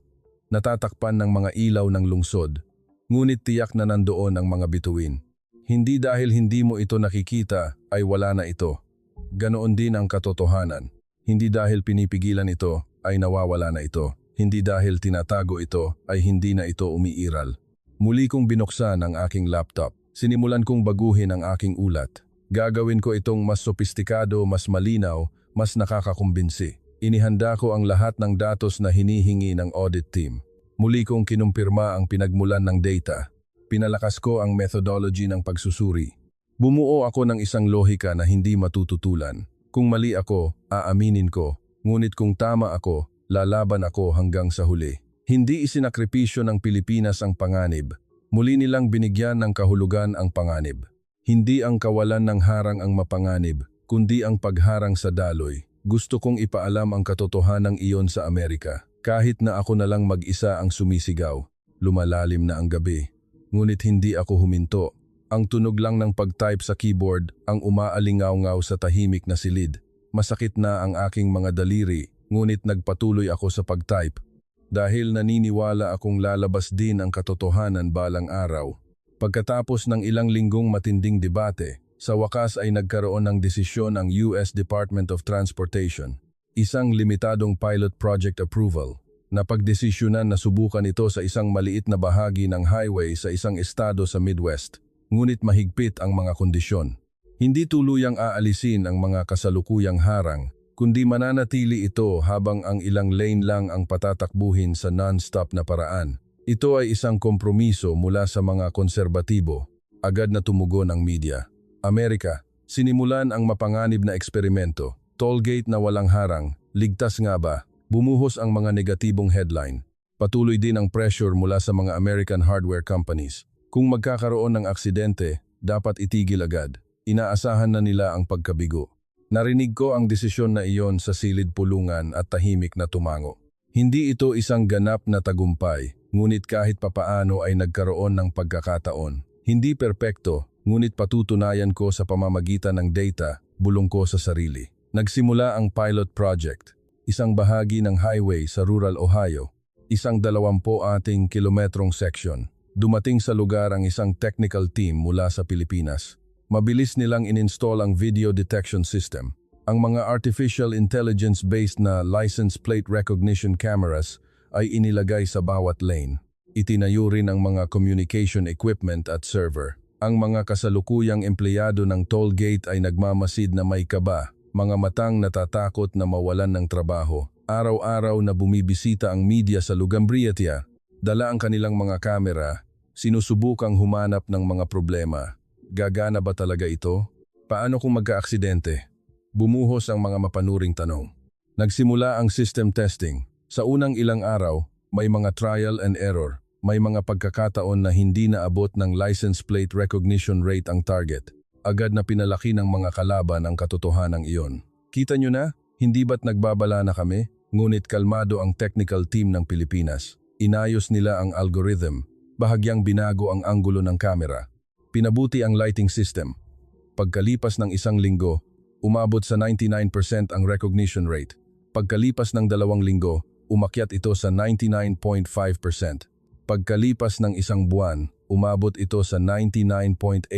Natatakpan ng mga ilaw ng lungsod. Ngunit tiyak na nandoon ang mga bituin. Hindi dahil hindi mo ito nakikita ay wala na ito. Ganoon din ang katotohanan. Hindi dahil pinipigilan ito ay nawawala na ito. Hindi dahil tinatago ito ay hindi na ito umiiral. Muli kong binuksan ang aking laptop. Sinimulan kong baguhin ang aking ulat. Gagawin ko itong mas sopistikado, mas malinaw, mas nakakakumbinsi. Inihanda ko ang lahat ng datos na hinihingi ng audit team. Muli kong kinumpirma ang pinagmulan ng data. Pinalakas ko ang methodology ng pagsusuri. Bumuo ako ng isang lohika na hindi matututulan. Kung mali ako, aaminin ko. Ngunit kung tama ako, lalaban ako hanggang sa huli. Hindi isinakripisyo ng Pilipinas ang panganib. Muli nilang binigyan ng kahulugan ang panganib. Hindi ang kawalan ng harang ang mapanganib, kundi ang pagharang sa daloy. Gusto kong ipaalam ang katotohanang iyon sa Amerika. Kahit na ako na lang mag-isa ang sumisigaw. Lumalalim na ang gabi. Ngunit hindi ako huminto. Ang tunog lang ng pag-type sa keyboard ang umaalingaw-ngaw sa tahimik na silid. Masakit na ang aking mga daliri, ngunit nagpatuloy ako sa pag-type. Dahil naniniwala akong lalabas din ang katotohanan balang araw. Pagkatapos ng ilang linggong matinding debate, sa wakas ay nagkaroon ng desisyon ang US Department of Transportation, isang limitadong pilot project approval, na pagdesisyonan na subukan ito sa isang maliit na bahagi ng highway sa isang estado sa Midwest, ngunit mahigpit ang mga kondisyon. Hindi tuluyang aalisin ang mga kasalukuyang harang, kundi mananatili ito habang ang ilang lane lang ang patatakbuhin sa non-stop na paraan. Ito ay isang kompromiso mula sa mga konserbatibo. Agad na tumugon ang media. Amerika, sinimulan ang mapanganib na eksperimento. Tollgate na walang harang. Ligtas nga ba? Bumuhos ang mga negatibong headline. Patuloy din ang pressure mula sa mga American hardware companies. Kung magkakaroon ng aksidente, dapat itigil agad. Inaasahan na nila ang pagkabigo. Narinig ko ang desisyon na iyon sa silid pulungan at tahimik na tumango. Hindi ito isang ganap na tagumpay, ngunit kahit papaano ay nagkaroon ng pagkakataon. Hindi perpekto, ngunit patutunayan ko sa pamamagitan ng data, bulong ko sa sarili. Nagsimula ang pilot project, isang bahagi ng highway sa rural Ohio, isang 20 kilometrong section. Dumating sa lugar ang isang technical team mula sa Pilipinas. Mabilis nilang ininstall ang video detection system. Ang mga artificial intelligence-based na license plate recognition cameras ay inilagay sa bawat lane. Itinayo rin ang mga communication equipment at server. Ang mga kasalukuyang empleyado ng toll gate ay nagmamasid na may kaba, mga matang natatakot na mawalan ng trabaho. Araw-araw na bumibisita ang media sa Lugambriatia, dala ang kanilang mga kamera, sinusubukang humanap ng mga problema. Gagana ba talaga ito? Paano kung magka-aksidente? Bumuhos ang mga mapanuring tanong. Nagsimula ang system testing. Sa unang ilang araw, may mga trial and error. May mga pagkakataon na hindi naabot ng license plate recognition rate ang target. Agad na pinalaki ng mga kalaban ang katotohanang iyon. Kita nyo na, hindi ba't nagbabala na kami? Ngunit kalmado ang technical team ng Pilipinas. Inayos nila ang algorithm. Bahagyang binago ang anggulo ng kamera. Pinabuti ang lighting system. Pagkalipas ng isang linggo, umabot sa 99% ang recognition rate. Pagkalipas ng 2 linggo, umakyat ito sa 99.5%. Pagkalipas ng isang buwan, umabot ito sa 99.8%.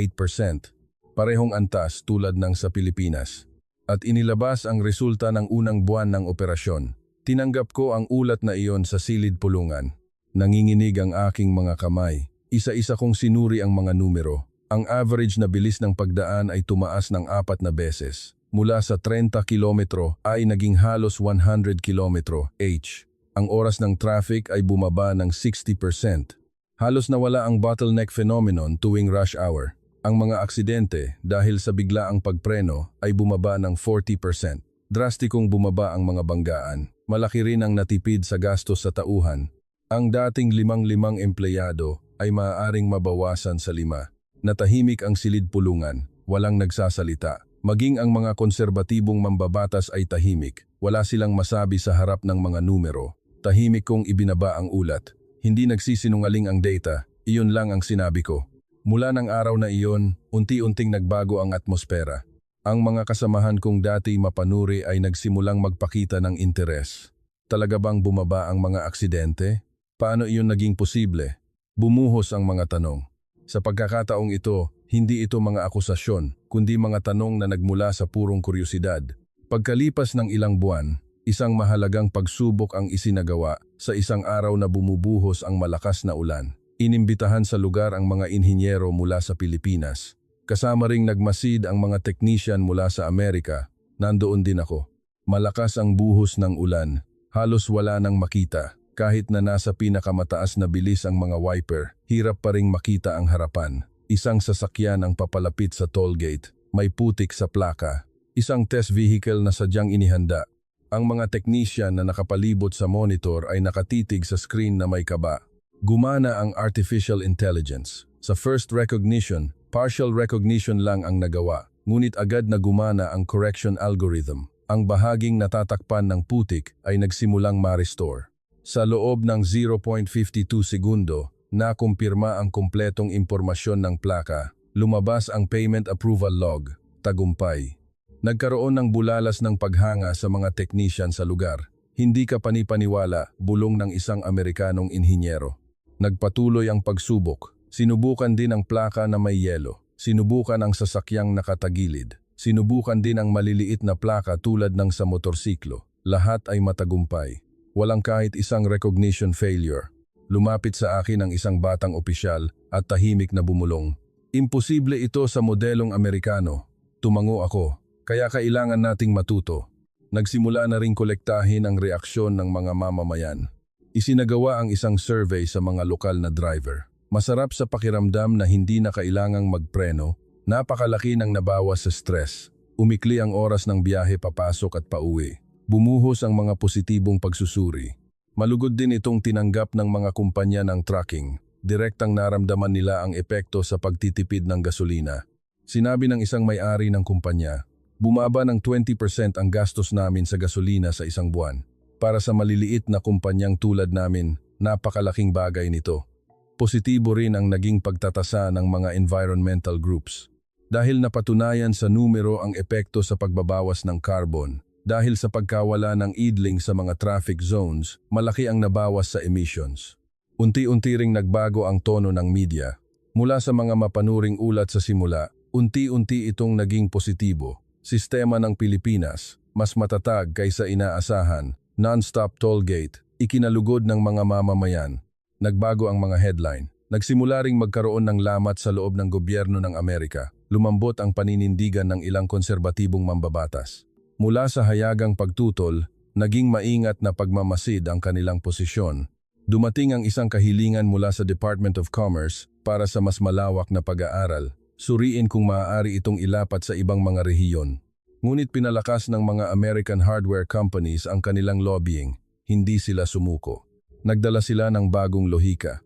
Parehong antas tulad ng sa Pilipinas. At inilabas ang resulta ng unang buwan ng operasyon. Tinanggap ko ang ulat na iyon sa silid pulungan. Nanginginig ang aking mga kamay. Isa-isa kong sinuri ang mga numero. Ang average na bilis ng pagdaan ay tumaas ng 4 na beses. Mula sa 30 kilometro ay naging halos 100 kilometro h. Ang oras ng traffic ay bumaba ng 60%. Halos nawala ang bottleneck phenomenon tuwing rush hour. Ang mga aksidente dahil sa biglaang pagpreno ay bumaba ng 40%. Drastikong bumaba ang mga banggaan. Malaki rin ang natipid sa gastos sa tauhan. Ang dating 5 empleyado ay maaaring mabawasan sa 5. Natahimik ang silid pulungan, walang nagsasalita. Maging ang mga konserbatibong mambabatas ay tahimik. Wala silang masabi sa harap ng mga numero. Tahimik kong ibinaba ang ulat. Hindi nagsisinungaling ang data, iyon lang ang sinabi ko. Mula ng araw na iyon, unti-unting nagbago ang atmosfera. Ang mga kasamahan kong dati mapanuri ay nagsimulang magpakita ng interes. Talaga bang bumaba ang mga aksidente? Paano iyon naging posible? Bumuhos ang mga tanong. Sa pagkakataong ito, hindi ito mga akusasyon, kundi mga tanong na nagmula sa purong kuryosidad. Pagkalipas ng ilang buwan, isang mahalagang pagsubok ang isinagawa sa isang araw na bumubuhos ang malakas na ulan. Inimbitahan sa lugar ang mga inhinyero mula sa Pilipinas. Kasama ring nagmasid ang mga technician mula sa Amerika. Nandoon din ako. Malakas ang buhos ng ulan. Halos wala nang makita. Kahit na nasa pinakamataas na bilis ang mga wiper, hirap pa ring makita ang harapan. Isang sasakyan ang papalapit sa toll gate. May putik sa plaka. Isang test vehicle na sadyang inihanda. Ang mga technician na nakapalibot sa monitor ay nakatitig sa screen na may kaba. Gumana ang artificial intelligence. Sa first recognition, partial recognition lang ang nagawa, ngunit agad na gumana ang correction algorithm. Ang bahaging natatakpan ng putik ay nagsimulang ma-restore. Sa loob ng 0.52 segundo, nakumpirma ang kumpletong impormasyon ng plaka. Lumabas ang payment approval log. Tagumpay. Nagkaroon ng bulalas ng paghanga sa mga technician sa lugar. Hindi ka panipaniwala, bulong ng isang Amerikanong inhinyero. Nagpatuloy ang pagsubok. Sinubukan din ang plaka na may yelo. Sinubukan ang sasakyang nakatagilid. Sinubukan din ang maliliit na plaka tulad ng sa motorsiklo. Lahat ay matagumpay. Walang kahit isang recognition failure. Lumapit sa akin ang isang batang opisyal at tahimik na bumulong. Imposible ito sa modelong Amerikano. Tumango ako. Kaya kailangan nating matuto. Nagsimula na ring kolektahin ang reaksyon ng mga mamamayan. Isinagawa ang isang survey sa mga lokal na driver. Masarap sa pakiramdam na hindi na kailangang magpreno. Napakalaki ng nabawas sa stress. Umikli ang oras ng biyahe papasok at pauwi. Bumuhos ang mga positibong pagsusuri. Malugod din itong tinanggap ng mga kumpanya ng trucking. Direktang naramdaman nila ang epekto sa pagtitipid ng gasolina. Sinabi ng isang may-ari ng kumpanya, bumaba ng 20% ang gastos namin sa gasolina sa isang buwan. Para sa maliliit na kumpanyang tulad namin, napakalaking bagay nito. Positibo rin ang naging pagtatasa ng mga environmental groups. Dahil napatunayan sa numero ang epekto sa pagbabawas ng carbon. Dahil sa pagkawala ng idling sa mga traffic zones, malaki ang nabawas sa emissions. Unti-unti ring nagbago ang tono ng media. Mula sa mga mapanuring ulat sa simula, unti-unti itong naging positibo. Sistema ng Pilipinas, mas matatag kaysa inaasahan, non-stop toll gate, ikinalugod ng mga mamamayan. Nagbago ang mga headline. Nagsimula ring magkaroon ng lamat sa loob ng gobyerno ng Amerika. Lumambot ang paninindigan ng ilang konserbatibong mambabatas. Mula sa hayagang pagtutol, naging maingat na pagmamasid ang kanilang posisyon. Dumating ang isang kahilingan mula sa Department of Commerce para sa mas malawak na pag-aaral. Suriin kung maaari itong ilapat sa ibang mga rehiyon. Ngunit pinalakas ng mga American hardware companies ang kanilang lobbying, hindi sila sumuko. Nagdala sila ng bagong lohika.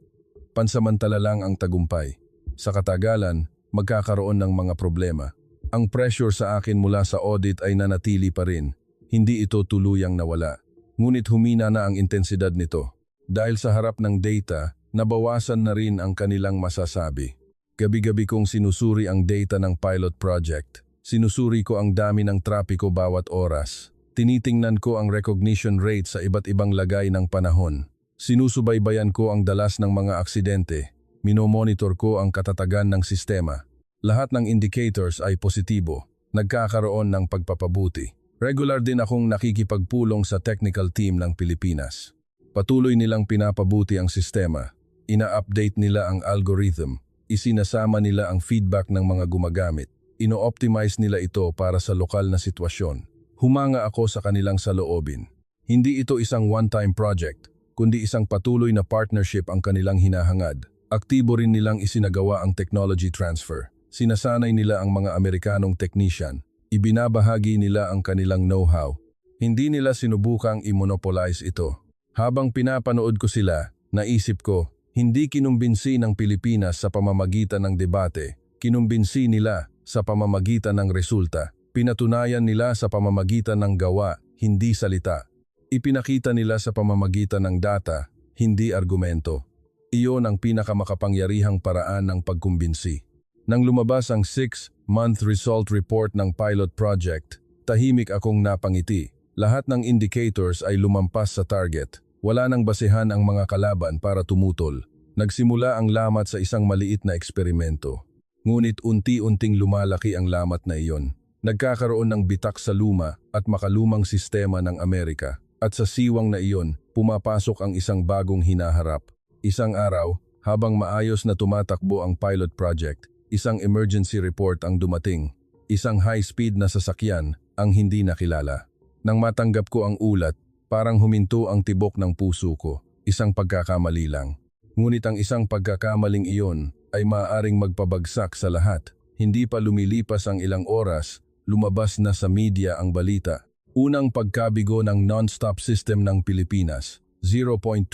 Pansamantala lang ang tagumpay. Sa katagalan, magkakaroon ng mga problema. Ang pressure sa akin mula sa audit ay nanatili pa rin. Hindi ito tuluyang nawala. Ngunit humina na ang intensidad nito. Dahil sa harap ng data, nabawasan na rin ang kanilang masasabi. Gabi-gabi kong sinusuri ang data ng pilot project. Sinusuri ko ang dami ng trapiko bawat oras. Tinitingnan ko ang recognition rate sa iba't ibang lagay ng panahon. Sinusubaybayan ko ang dalas ng mga aksidente. Minomonitor ko ang katatagan ng sistema. Lahat ng indicators ay positibo. Nagkakaroon ng pagpapabuti. Regular din akong nakikipagpulong sa technical team ng Pilipinas. Patuloy nilang pinapabuti ang sistema. Ina-update nila ang algorithm. Isinasama nila ang feedback ng mga gumagamit. Ino-optimize nila ito para sa lokal na sitwasyon. Humanga ako sa kanilang saloobin. Hindi ito isang one-time project, kundi isang patuloy na partnership ang kanilang hinahangad. Aktibo rin nilang isinagawa ang technology transfer. Sinasanay nila ang mga Amerikanong technician. Ibinabahagi nila ang kanilang know-how. Hindi nila sinubukang i-monopolize ito. Habang pinapanood ko sila, naisip ko, hindi kinumbinsi ng Pilipinas sa pamamagitan ng debate. Kinumbinsi nila sa pamamagitan ng resulta. Pinatunayan nila sa pamamagitan ng gawa, hindi salita. Ipinakita nila sa pamamagitan ng data, hindi argumento. Iyon ang pinakamakapangyarihang paraan ng pagkumbinsi. Nang lumabas ang 6-month result report ng pilot project, tahimik akong napangiti. Lahat ng indicators ay lumampas sa target. Wala nang basehan ang mga kalaban para tumutol. Nagsimula ang lamat sa isang maliit na eksperimento. Ngunit unti-unting lumalaki ang lamat na iyon. Nagkakaroon ng bitak sa luma at makalumang sistema ng Amerika. At sa siwang na iyon, pumapasok ang isang bagong hinaharap. Isang araw, habang maayos na tumatakbo ang pilot project, isang emergency report ang dumating. Isang high-speed na sasakyan ang hindi nakilala. Nang matanggap ko ang ulat, parang huminto ang tibok ng puso ko. Isang pagkakamali lang. Ngunit ang isang pagkakamaling iyon ay maaaring magpabagsak sa lahat. Hindi pa lumilipas ang ilang oras, lumabas na sa media ang balita. Unang pagkabigo ng non-stop system ng Pilipinas, 0.2%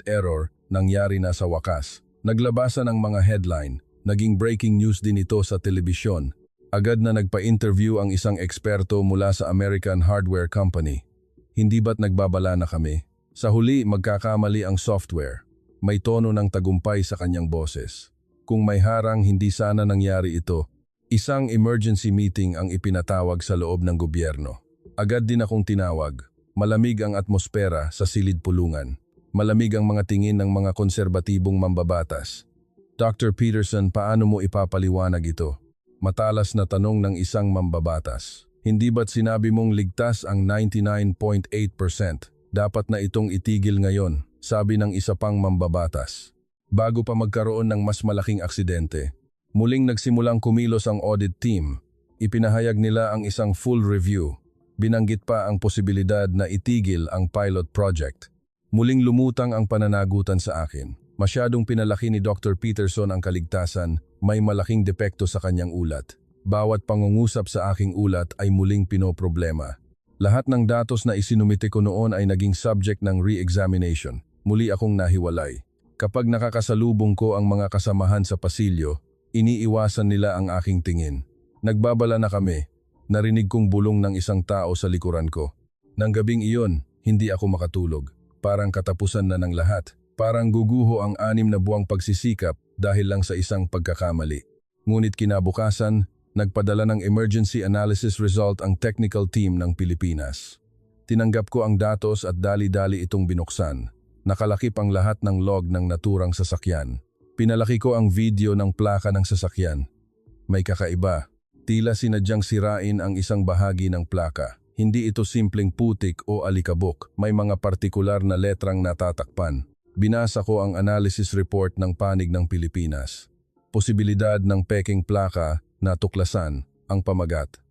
error, nangyari na sa wakas. Naglabasan ang mga headline, naging breaking news din ito sa telebisyon. Agad na nagpa-interview ang isang eksperto mula sa American Hardware Company. Hindi ba't nagbabala na kami? Sa huli, magkakamali ang software. May tono ng tagumpay sa kanyang boses. Kung may harang, hindi sana nangyari ito. Isang emergency meeting ang ipinatawag sa loob ng gobyerno. Agad din akong tinawag. Malamig ang atmosfera sa silid pulungan. Malamig ang mga tingin ng mga konserbatibong mambabatas. Dr. Peterson, paano mo ipapaliwanag ito? Matalas na tanong ng isang mambabatas. Hindi ba't sinabi mong ligtas ang 99.8%? Dapat na itong itigil ngayon, sabi ng isa pang mambabatas. Bago pa magkaroon ng mas malaking aksidente, muling nagsimulang kumilos ang audit team. Ipinahayag nila ang isang full review. Binanggit pa ang posibilidad na itigil ang pilot project. Muling lumutang ang pananagutan sa akin. Masyadong pinalaki ni Dr. Peterson ang kaligtasan, may malaking depekto sa kanyang ulat. Bawat pangungusap sa aking ulat ay muling pinoproblema. Lahat ng datos na isinumite ko noon ay naging subject ng re-examination. Muli akong nahiwalay. Kapag nakakasalubong ko ang mga kasamahan sa pasilyo, iniiwasan nila ang aking tingin. Nagbabala na kami. Narinig kong bulong ng isang tao sa likuran ko. Nang gabing iyon, hindi ako makatulog. Parang katapusan na ng lahat. Parang guguho ang 6 na buwang pagsisikap dahil lang sa isang pagkakamali. Ngunit kinabukasan, nagpadala ng emergency analysis result ang technical team ng Pilipinas. Tinanggap ko ang datos at dali-dali itong binuksan. Nakalakip ang lahat ng log ng naturang sasakyan. Pinalaki ko ang video ng plaka ng sasakyan. May kakaiba. Tila sinadyang sirain ang isang bahagi ng plaka. Hindi ito simpleng putik o alikabok. May mga partikular na letrang natatakpan. Binasa ko ang analysis report ng panig ng Pilipinas. Posibilidad ng peking plaka na tuklasan ang pamagat.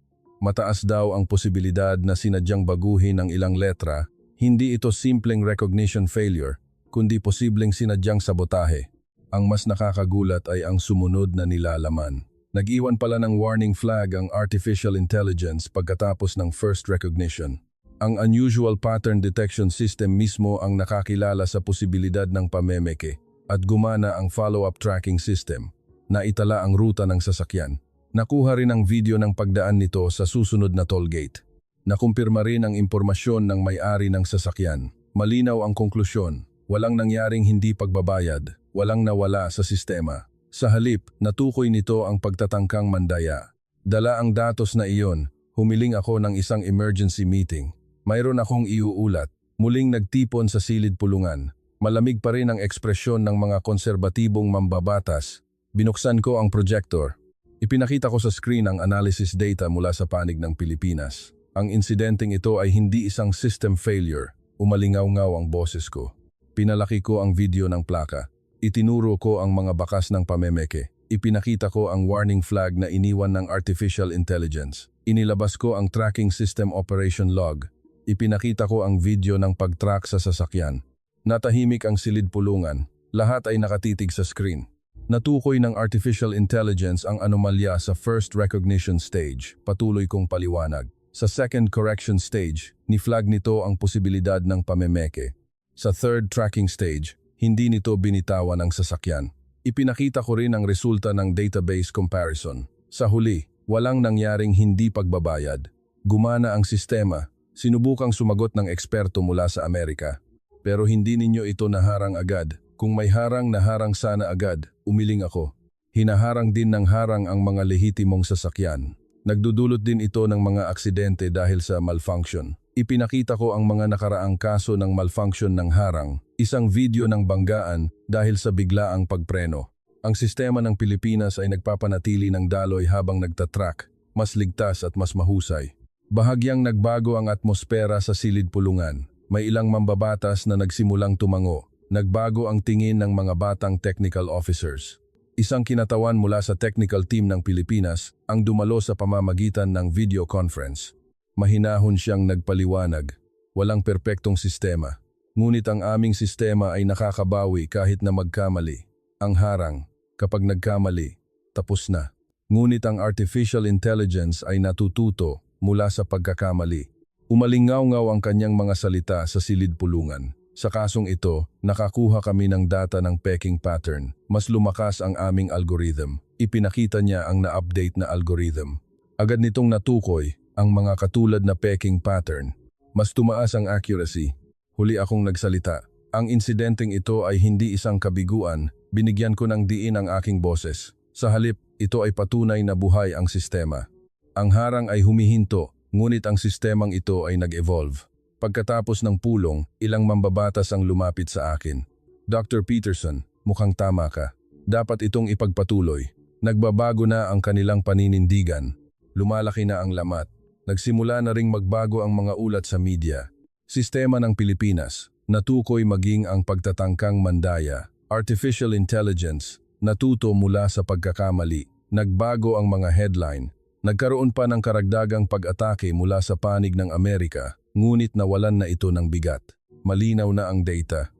Mataas daw ang posibilidad na sinadyang baguhin ang ilang letra. Hindi ito simpleng recognition failure, kundi posibleng sinadyang sabotahe. Ang mas nakakagulat ay ang sumunod na nilalaman. Nag-iwan pala ng warning flag ang artificial intelligence pagkatapos ng first recognition. Ang unusual pattern detection system mismo ang nakakilala sa posibilidad ng pamemeke at gumana ang follow-up tracking system na itala ang ruta ng sasakyan. Nakuha rin ang video ng pagdaan nito sa susunod na toll gate. Nakumpirma rin ang impormasyon ng may-ari ng sasakyan. Malinaw ang konklusyon, walang nangyaring hindi pagbabayad, walang nawala sa sistema. Sa halip, natukoy nito ang pagtatangkang mandaya. Dala ang datos na iyon, humiling ako ng isang emergency meeting. Mayroon akong iuulat, muling nagtipon sa silid pulungan. Malamig pa rin ang ekspresyon ng mga konserbatibong mambabatas. Binuksan ko ang projector. Ipinakita ko sa screen ang analysis data mula sa panig ng Pilipinas. Ang insidenteng ito ay hindi isang system failure. Umalingaw-ngaw ang boses ko. Pinalaki ko ang video ng plaka. Itinuro ko ang mga bakas ng pamemeke. Ipinakita ko ang warning flag na iniwan ng artificial intelligence. Inilabas ko ang tracking system operation log. Ipinakita ko ang video ng pag-track sa sasakyan. Natahimik ang silid pulungan. Lahat ay nakatitig sa screen. Natukoy ng artificial intelligence ang anomalya sa first recognition stage. Patuloy kong paliwanag. Sa second correction stage, ni-flag nito ang posibilidad ng pamemeke. Sa third tracking stage, hindi nito binitawan ang sasakyan. Ipinakita ko rin ang resulta ng database comparison. Sa huli, walang nangyaring hindi pagbabayad. Gumana ang sistema. Sinubukang sumagot ng eksperto mula sa Amerika. Pero hindi ninyo ito naharang agad. Kung may harang na harang sana agad, umiling ako. Hinaharang din ng harang ang mga lehitimong sasakyan. Nagdudulot din ito ng mga aksidente dahil sa malfunction. Ipinakita ko ang mga nakaraang kaso ng malfunction ng harang, isang video ng banggaan dahil sa biglaang pagpreno. Ang sistema ng Pilipinas ay nagpapanatili ng daloy habang nagtatrack, mas ligtas at mas mahusay. Bahagyang nagbago ang atmosfera sa silid pulungan. May ilang mambabatas na nagsimulang tumango. Nagbago ang tingin ng mga batang technical officers. Isang kinatawan mula sa technical team ng Pilipinas ang dumalo sa pamamagitan ng video conference. Mahinahon siyang nagpaliwanag. Walang perpektong sistema. Ngunit ang aming sistema ay nakakabawi kahit na magkamali. Ang harang, kapag nagkamali, tapos na. Ngunit ang artificial intelligence ay natututo mula sa pagkakamali. Umalingaw-ngaw ang kanyang mga salita sa silid pulungan. Sa kasong ito, nakakuha kami ng data ng pecking pattern. Mas lumakas ang aming algorithm. Ipinakita niya ang na-update na algorithm. Agad nitong natukoy ang mga katulad na pecking pattern. Mas tumaas ang accuracy. Huli akong nagsalita. Ang insidenteng ito ay hindi isang kabiguan. Binigyan ko ng diin ang aking boses. Sa halip, ito ay patunay na buhay ang sistema. Ang harang ay humihinto, ngunit ang sistemang ito ay nag-evolve. Pagkatapos ng pulong, ilang mambabatas ang lumapit sa akin. Dr. Peterson, mukhang tama ka. Dapat itong ipagpatuloy. Nagbabago na ang kanilang paninindigan. Lumalaki na ang lamat. Nagsimula na ring magbago ang mga ulat sa media. Sistema ng Pilipinas, natukoy maging ang pagtatangkang mandaya. Artificial intelligence, natuto mula sa pagkakamali. Nagbago ang mga headline. Nagkaroon pa ng karagdagang pag-atake mula sa panig ng Amerika, ngunit nawalan na ito ng bigat. Malinaw na ang data.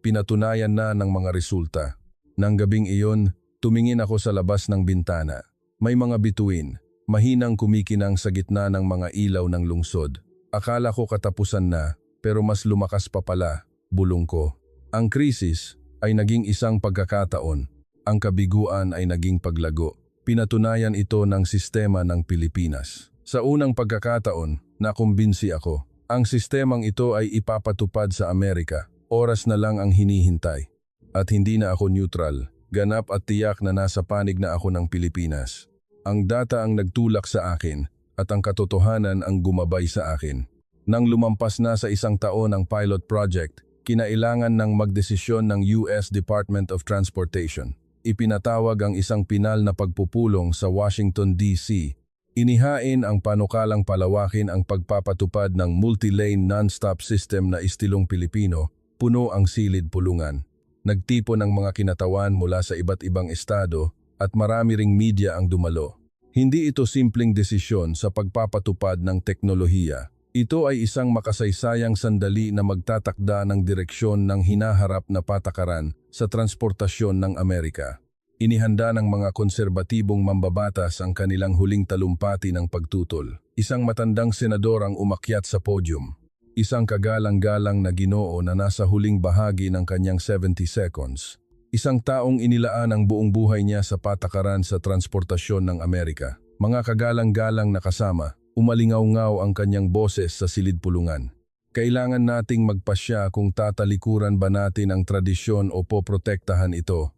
Pinatunayan na ng mga resulta. Nang gabing iyon, tumingin ako sa labas ng bintana. May mga bituin, mahinang kumikinang sa gitna ng mga ilaw ng lungsod. Akala ko katapusan na, pero mas lumakas pa pala, bulong ko. Ang krisis ay naging isang pagkakataon. Ang kabiguan ay naging paglago. Pinatunayan ito ng sistema ng Pilipinas. Sa unang pagkakataon, nakumbinsi ako. Ang sistemang ito ay ipapatupad sa Amerika. Oras na lang ang hinihintay. At hindi na ako neutral. Ganap at tiyak na nasa panig na ako ng Pilipinas. Ang data ang nagtulak sa akin at ang katotohanan ang gumabay sa akin. Nang lumampas na sa isang taon ang pilot project, kinailangan ng magdesisyon ng US Department of Transportation. Ipinatawag ang isang pinal na pagpupulong sa Washington, D.C. Inihain ang panukalang palawakin ang pagpapatupad ng multi-lane non-stop system na istilong Pilipino, puno ang silid pulungan. Nagtipon ang mga kinatawan mula sa iba't ibang estado at marami ring media ang dumalo. Hindi ito simpleng desisyon sa pagpapatupad ng teknolohiya. Ito ay isang makasaysayang sandali na magtatakda ng direksyon ng hinaharap na patakaran sa transportasyon ng Amerika. Inihanda ng mga konserbatibong mambabatas ang kanilang huling talumpati ng pagtutol. Isang matandang senador ang umakyat sa podium. Isang kagalang-galang na ginoo na nasa huling bahagi ng kanyang 70 seconds. Isang taong inilaan ang buong buhay niya sa patakaran sa transportasyon ng Amerika. Mga kagalang-galang na kasama, umalingaw-ngaw ang kanyang boses sa silid-pulungan. Kailangan nating magpasya kung tatalikuran ba natin ang tradisyon o poprotektahan ito.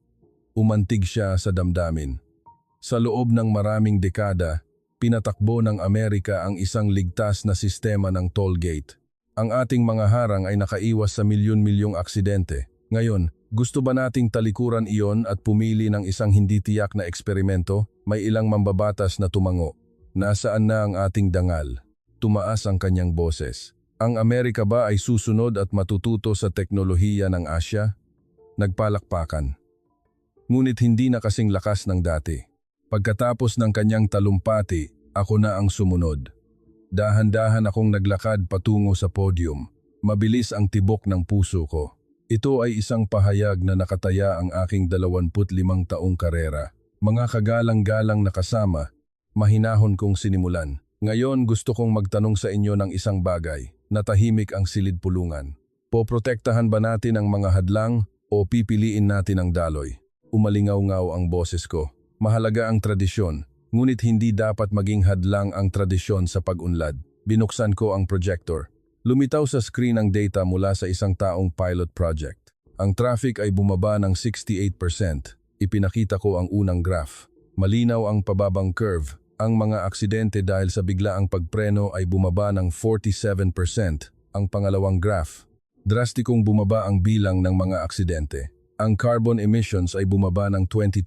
Umantig siya sa damdamin. Sa loob ng maraming dekada, pinatakbo ng Amerika ang isang ligtas na sistema ng toll gate. Ang ating mga harang ay nakaiwas sa milyon-milyong aksidente. Ngayon, gusto ba nating talikuran iyon at pumili ng isang hindi tiyak na eksperimento? May ilang mambabatas na tumango. Nasaan na ang ating dangal? Tumaas ang kanyang boses. Ang Amerika ba ay susunod at matututo sa teknolohiya ng Asya? Nagpalakpakan. Ngunit hindi na kasing lakas ng dati. Pagkatapos ng kanyang talumpati, ako na ang sumunod. Dahan-dahan akong naglakad patungo sa podium. Mabilis ang tibok ng puso ko. Ito ay isang pahayag na nakataya ang aking 25 taong karera. Mga kagalang-galang na kasama, mahinahon kong sinimulan. Ngayon gusto kong magtanong sa inyo ng isang bagay. Natahimik ang silid-pulungan. Poprotektahan ba natin ang mga hadlang o pipiliin natin ang daloy? Umalingaw-ngaw ang boses ko. Mahalaga ang tradisyon, ngunit hindi dapat maging hadlang ang tradisyon sa pag-unlad. Binuksan ko ang projector. Lumitaw sa screen ang data mula sa isang taong pilot project. Ang traffic ay bumaba ng 68%. Ipinakita ko ang unang graph. Malinaw ang pababang curve. Ang mga aksidente dahil sa biglaang pagpreno ay bumaba ng 47%. Ang pangalawang graph, drastikong bumaba ang bilang ng mga aksidente. Ang carbon emissions ay bumaba ng 22%.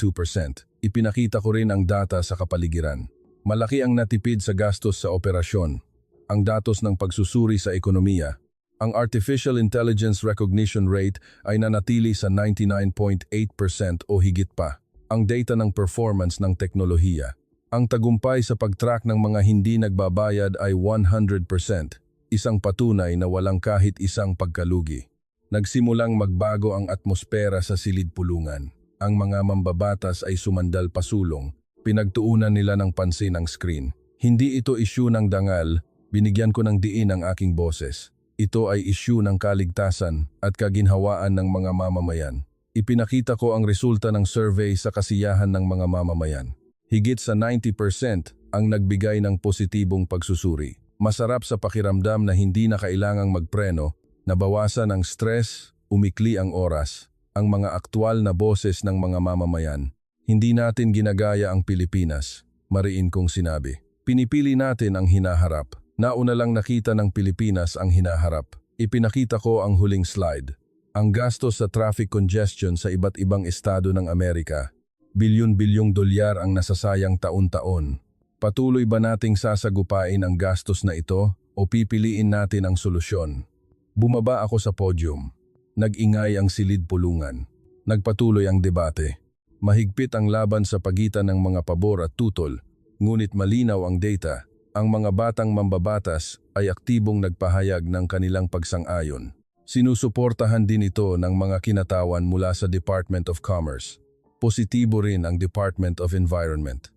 Ipinakita ko rin ang data sa kapaligiran. Malaki ang natipid sa gastos sa operasyon. Ang datos ng pagsusuri sa ekonomiya. Ang Artificial Intelligence Recognition Rate ay nanatili sa 99.8% o higit pa. Ang data ng performance ng teknolohiya. Ang tagumpay sa pag-track ng mga hindi nagbabayad ay 100%, isang patunay na walang kahit isang pagkalugi. Nagsimulang magbago ang atmosfera sa silid-pulungan. Ang mga mambabatas ay sumandal pasulong, pinagtuunan nila ng pansin ang screen. Hindi ito issue ng dangal, binigyan ko ng diin ang aking boses. Ito ay issue ng kaligtasan at kaginhawaan ng mga mamamayan. Ipinakita ko ang resulta ng survey sa kasiyahan ng mga mamamayan. Higit sa 90% ang nagbigay ng positibong pagsusuri. Masarap sa pakiramdam na hindi na kailangang magpreno, nabawasan ang stress, umikli ang oras, ang mga aktwal na boses ng mga mamamayan. Hindi natin ginagaya ang Pilipinas, mariin kong sinabi. Pinipili natin ang hinaharap. Nauna lang nakita ng Pilipinas ang hinaharap. Ipinakita ko ang huling slide. Ang gastos sa traffic congestion sa iba't ibang estado ng Amerika. Bilyon-bilyong dolyar ang nasasayang taon-taon. Patuloy ba nating sasagupain ang gastos na ito o pipiliin natin ang solusyon? Bumaba ako sa podium. Nag-ingay ang silid-pulungan. Nagpatuloy ang debate. Mahigpit ang laban sa pagitan ng mga pabor at tutol, ngunit malinaw ang data. Ang mga batang mambabatas ay aktibong nagpahayag ng kanilang pagsang-ayon. Sinusuportahan din ito ng mga kinatawan mula sa Department of Commerce. Positibo rin ang Department of Environment.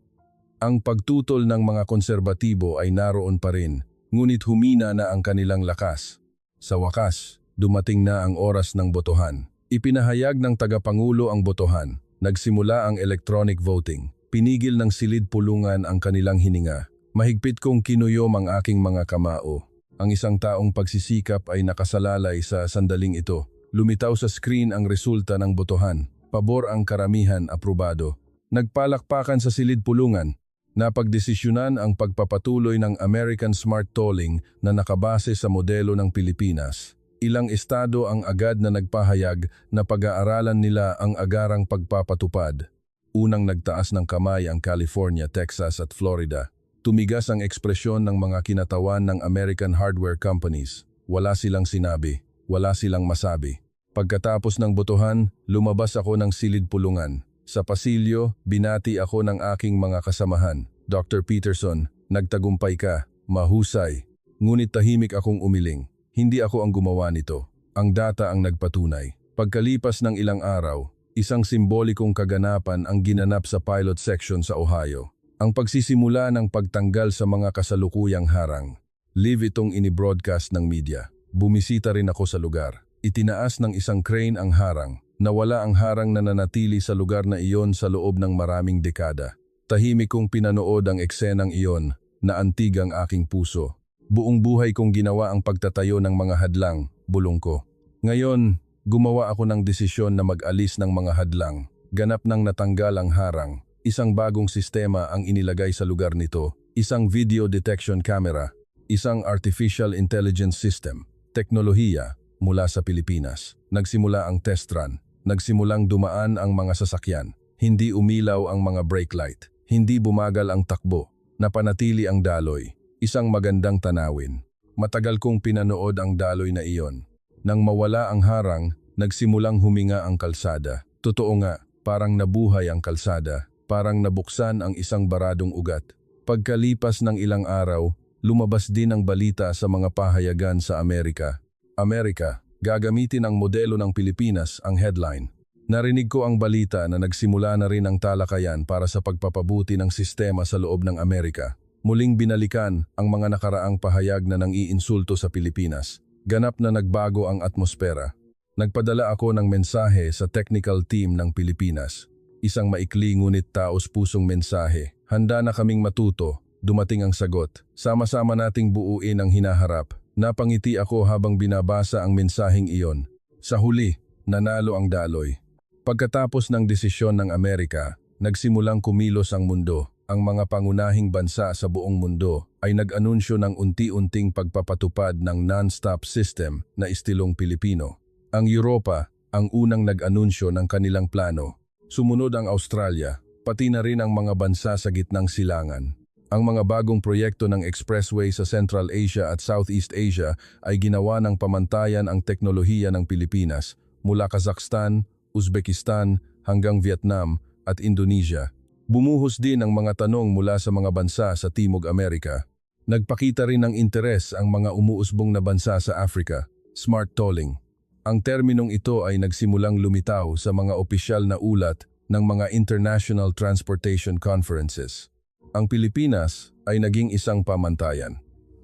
Ang pagtutol ng mga konserbatibo ay naroon pa rin, ngunit humina na ang kanilang lakas. Sa wakas, dumating na ang oras ng botohan. Ipinahayag ng tagapangulo ang botohan. Nagsimula ang electronic voting. Pinigil ng silid-pulungan ang kanilang hininga. Mahigpit kong kinuyom ang aking mga kamao. Ang isang taong pagsisikap ay nakasalalay sa sandaling ito. Lumitaw sa screen ang resulta ng botohan. Pabor ang karamihan, aprobado. Nagpalakpakan sa silid-pulungan. Napagdesisyonan ang pagpapatuloy ng American Smart Tolling na nakabase sa modelo ng Pilipinas. Ilang estado ang agad na nagpahayag na pag-aaralan nila ang agarang pagpapatupad. Unang nagtaas ng kamay ang California, Texas at Florida. Tumigas ang ekspresyon ng mga kinatawan ng American hardware companies. Wala silang sinabi, wala silang masabi. Pagkatapos ng botohan, lumabas ako ng silid-pulungan. Sa pasilyo, binati ako ng aking mga kasamahan. Dr. Peterson, nagtagumpay ka, mahusay. Ngunit tahimik akong umiling. Hindi ako ang gumawa nito. Ang data ang nagpatunay. Pagkalipas ng ilang araw, Isang simbolikong kaganapan ang ginanap sa pilot section sa Ohio. Ang pagsisimula ng pagtanggal sa mga kasalukuyang harang. Live itong inibroadcast ng media. Bumisita rin ako sa lugar. Itinaas ng isang crane ang harang. Nawala ang harang na nanatili sa lugar na iyon sa loob ng maraming dekada. Tahimik kong pinanood ang eksenang iyon, na antig ang aking puso. Buong buhay kong ginawa ang pagtatayo ng mga hadlang, bulong ko. Ngayon, gumawa ako ng desisyon na mag-alis ng mga hadlang. Ganap nang natanggal ang harang. Isang bagong sistema ang inilagay sa lugar nito. Isang video detection camera. Isang artificial intelligence system. Teknolohiya mula sa Pilipinas. Nagsimula ang test run. Nagsimulang dumaan ang mga sasakyan. Hindi umilaw ang mga brake light. Hindi bumagal ang takbo. Napanatili ang daloy. Isang magandang tanawin. Matagal kong pinanood ang daloy na iyon. Nang mawala ang harang, nagsimulang huminga ang kalsada. Totoo nga, parang nabuhay ang kalsada. Parang nabuksan ang isang baradong ugat. Pagkalipas ng ilang araw, lumabas din ang balita sa mga pahayagan sa Amerika. Amerika, gagamitin ang modelo ng Pilipinas ang headline. Narinig ko ang balita na nagsimula na rin ang talakayan para sa pagpapabuti ng sistema sa loob ng Amerika. Muling binalikan ang mga nakaraang pahayag na nang-iinsulto sa Pilipinas. Ganap na nagbago ang atmosfera. Nagpadala ako ng mensahe sa technical team ng Pilipinas. Isang maikli ngunit taos-pusong mensahe. Handa na kaming matuto. Dumating ang sagot. Sama-sama nating buuin ang hinaharap. Napangiti ako habang binabasa ang mensaheng iyon. Sa huli, nanalo ang daloy. Pagkatapos ng desisyon ng Amerika, nagsimulang kumilos ang mundo. Ang mga pangunahing bansa sa buong mundo ay nag-anunsyo ng unti-unting pagpapatupad ng non-stop system na istilong Pilipino. Ang Europa ang unang nag-anunsyo ng kanilang plano. Sumunod ang Australia, pati na rin ang mga bansa sa gitnang silangan. Ang mga bagong proyekto ng expressway sa Central Asia at Southeast Asia ay ginawa ng pamantayan ang teknolohiya ng Pilipinas mula Kazakhstan, Uzbekistan hanggang Vietnam at Indonesia. Bumuhos din ang mga tanong mula sa mga bansa sa Timog Amerika. Nagpakita rin ng interes ang mga umuusbong na bansa sa Africa, smart tolling. Ang terminong ito ay nagsimulang lumitaw sa mga opisyal na ulat ng mga international transportation conferences. Ang Pilipinas ay naging isang pamantayan,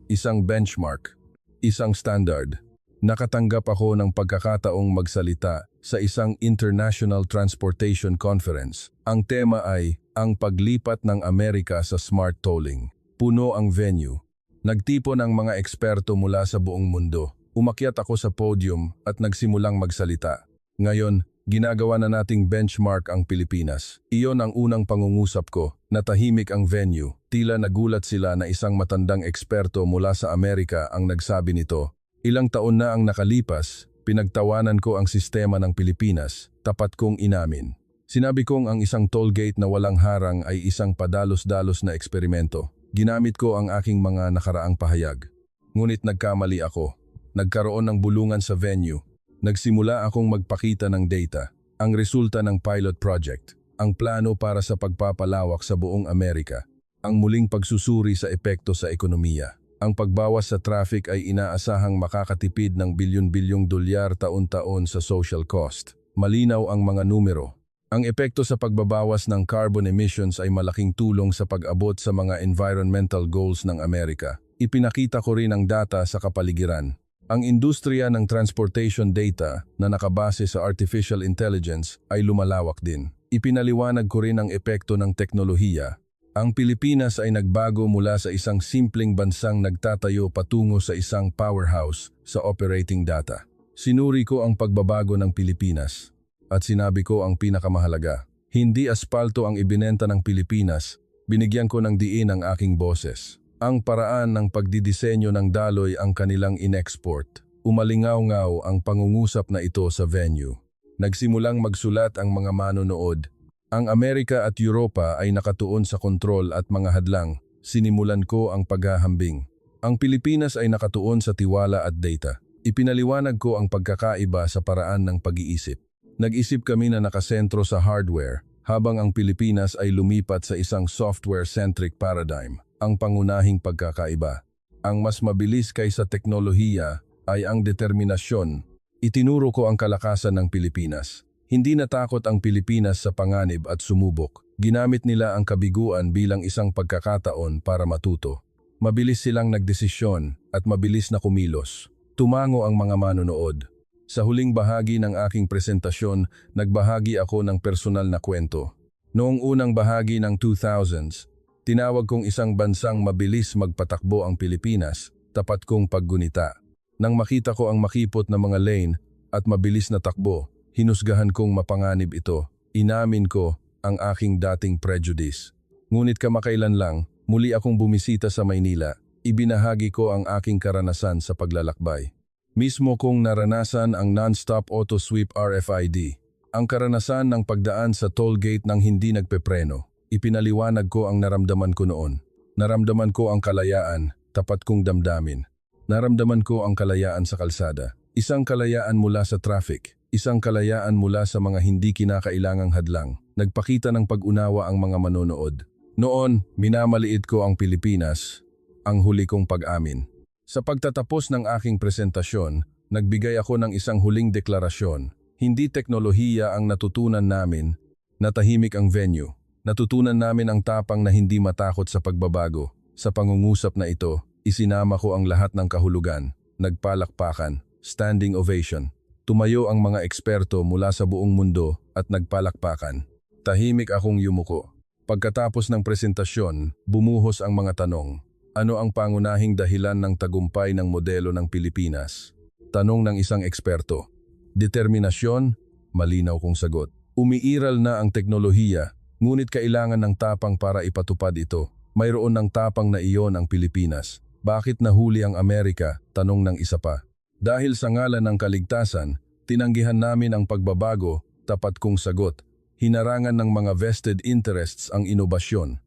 isang benchmark, isang standard. Nakatanggap ako ng pagkakataong magsalita sa isang International Transportation Conference. Ang tema ay ang paglipat ng Amerika sa smart tolling. Puno ang venue. Nagtipon ang mga eksperto mula sa buong mundo. Umakyat ako sa podium at nagsimulang magsalita. Ngayon, ginagawa na nating benchmark ang Pilipinas. Iyon ang unang pangungusap ko. Natahimik ang venue. Tila nagulat sila na isang matandang eksperto mula sa Amerika ang nagsabi nito. Ilang taon na ang nakalipas, pinagtawanan ko ang sistema ng Pilipinas, tapat kong inamin. Sinabi kong ang isang toll gate na walang harang ay isang padalos-dalos na eksperimento. Ginamit ko ang aking mga nakaraang pahayag. Ngunit nagkamali ako. Nagkaroon ng bulungan sa venue. Nagsimula akong magpakita ng data, ang resulta ng pilot project, ang plano para sa pagpapalawak sa buong Amerika, ang muling pagsusuri sa epekto sa ekonomiya. Ang pagbawas sa traffic ay inaasahang makakatipid ng bilyon-bilyong dolyar taon-taon sa social cost. Malinaw ang mga numero. Ang epekto sa pagbabawas ng carbon emissions ay malaking tulong sa pag-abot sa mga environmental goals ng Amerika. Ipinakita ko rin ang data sa kapaligiran. Ang industriya ng transportation data na nakabase sa artificial intelligence ay lumalawak din. Ipinaliwanag ko rin ang epekto ng teknolohiya. Ang Pilipinas ay nagbago mula sa isang simpleng bansang nagtatayo patungo sa isang powerhouse sa operating data. Sinuri ko ang pagbabago ng Pilipinas at sinabi ko ang pinakamahalaga. Hindi aspalto ang ibinenta ng Pilipinas, binigyan ko ng diin ang aking boses. Ang paraan ng pagdidisenyo ng daloy ang kanilang in-export. Umalingaw-ngaw ang pangungusap na ito sa venue. Nagsimulang magsulat ang mga manonood. Ang Amerika at Europa ay nakatuon sa kontrol at mga hadlang. Sinimulan ko ang paghahambing. Ang Pilipinas ay nakatuon sa tiwala at data. Ipinaliwanag ko ang pagkakaiba sa paraan ng pag-iisip. Nag-isip kami na nakasentro sa hardware, habang ang Pilipinas ay lumipat sa isang software-centric paradigm. Ang pangunahing pagkakaiba. Ang mas mabilis kaysa teknolohiya ay ang determinasyon. Itinuro ko ang kalakasan ng Pilipinas. Hindi natakot ang Pilipinas sa panganib at sumubok. Ginamit nila ang kabiguan bilang isang pagkakataon para matuto. Mabilis silang nagdesisyon at mabilis na kumilos. Tumango ang mga manonood. Sa huling bahagi ng aking presentasyon, nagbahagi ako ng personal na kwento. Noong unang bahagi ng 2000s, tinawag kong isang bansang mabilis magpatakbo ang Pilipinas, tapat kong paggunita. Nang makita ko ang makipot na mga lane at mabilis na takbo, hinusgahan kong mapanganib ito. Inamin ko ang aking dating prejudice. Ngunit kamakailan lang, muli akong bumisita sa Maynila. Ibinahagi ko ang aking karanasan sa paglalakbay. Mismo kong naranasan ang non-stop auto-sweep RFID. Ang karanasan ng pagdaan sa toll gate nang hindi nagpepreno. Ipinaliwanag ko ang naramdaman ko noon. Naramdaman ko ang kalayaan, tapat kong damdamin. Naramdaman ko ang kalayaan sa kalsada. Isang kalayaan mula sa traffic. Isang kalayaan mula sa mga hindi kinakailangang hadlang. Nagpakita ng pag-unawa ang mga manonood. Noon, minamaliit ko ang Pilipinas, ang huli kong pag-amin. Sa pagtatapos ng aking presentasyon, nagbigay ako ng isang huling deklarasyon. Hindi teknolohiya ang natutunan namin, natahimik ang venue. Natutunan namin ang tapang na hindi matakot sa pagbabago. Sa pangungusap na ito, isinama ko ang lahat ng kahulugan. Nagpalakpakan, standing ovation. Tumayo ang mga eksperto mula sa buong mundo at nagpalakpakan. Tahimik akong yumuko. Pagkatapos ng presentasyon, bumuhos ang mga tanong. Ano ang pangunahing dahilan ng tagumpay ng modelo ng Pilipinas? Tanong ng isang eksperto. Determinasyon? Malinaw kong sagot. Umiiral na ang teknolohiya, ngunit kailangan ng tapang para ipatupad ito. Mayroon ng tapang na iyon ang Pilipinas. Bakit nahuli ang Amerika? Tanong ng isa pa. Dahil sa ngalan ng kaligtasan, tinanggihan namin ang pagbabago, tapat kong sagot. Hinarangan ng mga vested interests ang inobasyon.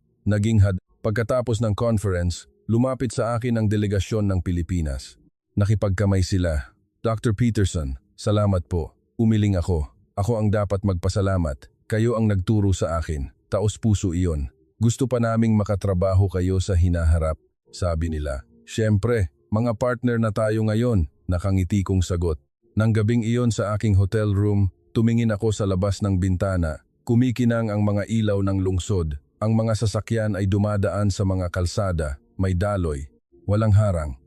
Pagkatapos ng conference, lumapit sa akin ang delegasyon ng Pilipinas. Nakipagkamay sila. Dr. Peterson, salamat po. Umiling ako. Ako ang dapat magpasalamat. Kayo ang nagturo sa akin. Taos puso iyon. Gusto pa naming makatrabaho kayo sa hinaharap, sabi nila. Siyempre, mga partner na tayo ngayon, nakangiti kong sagot. Nang gabing iyon sa aking hotel room, tumingin ako sa labas ng bintana. Kumikinang ang mga ilaw ng lungsod. Ang mga sasakyan ay dumadaan sa mga kalsada, may daloy, walang harang.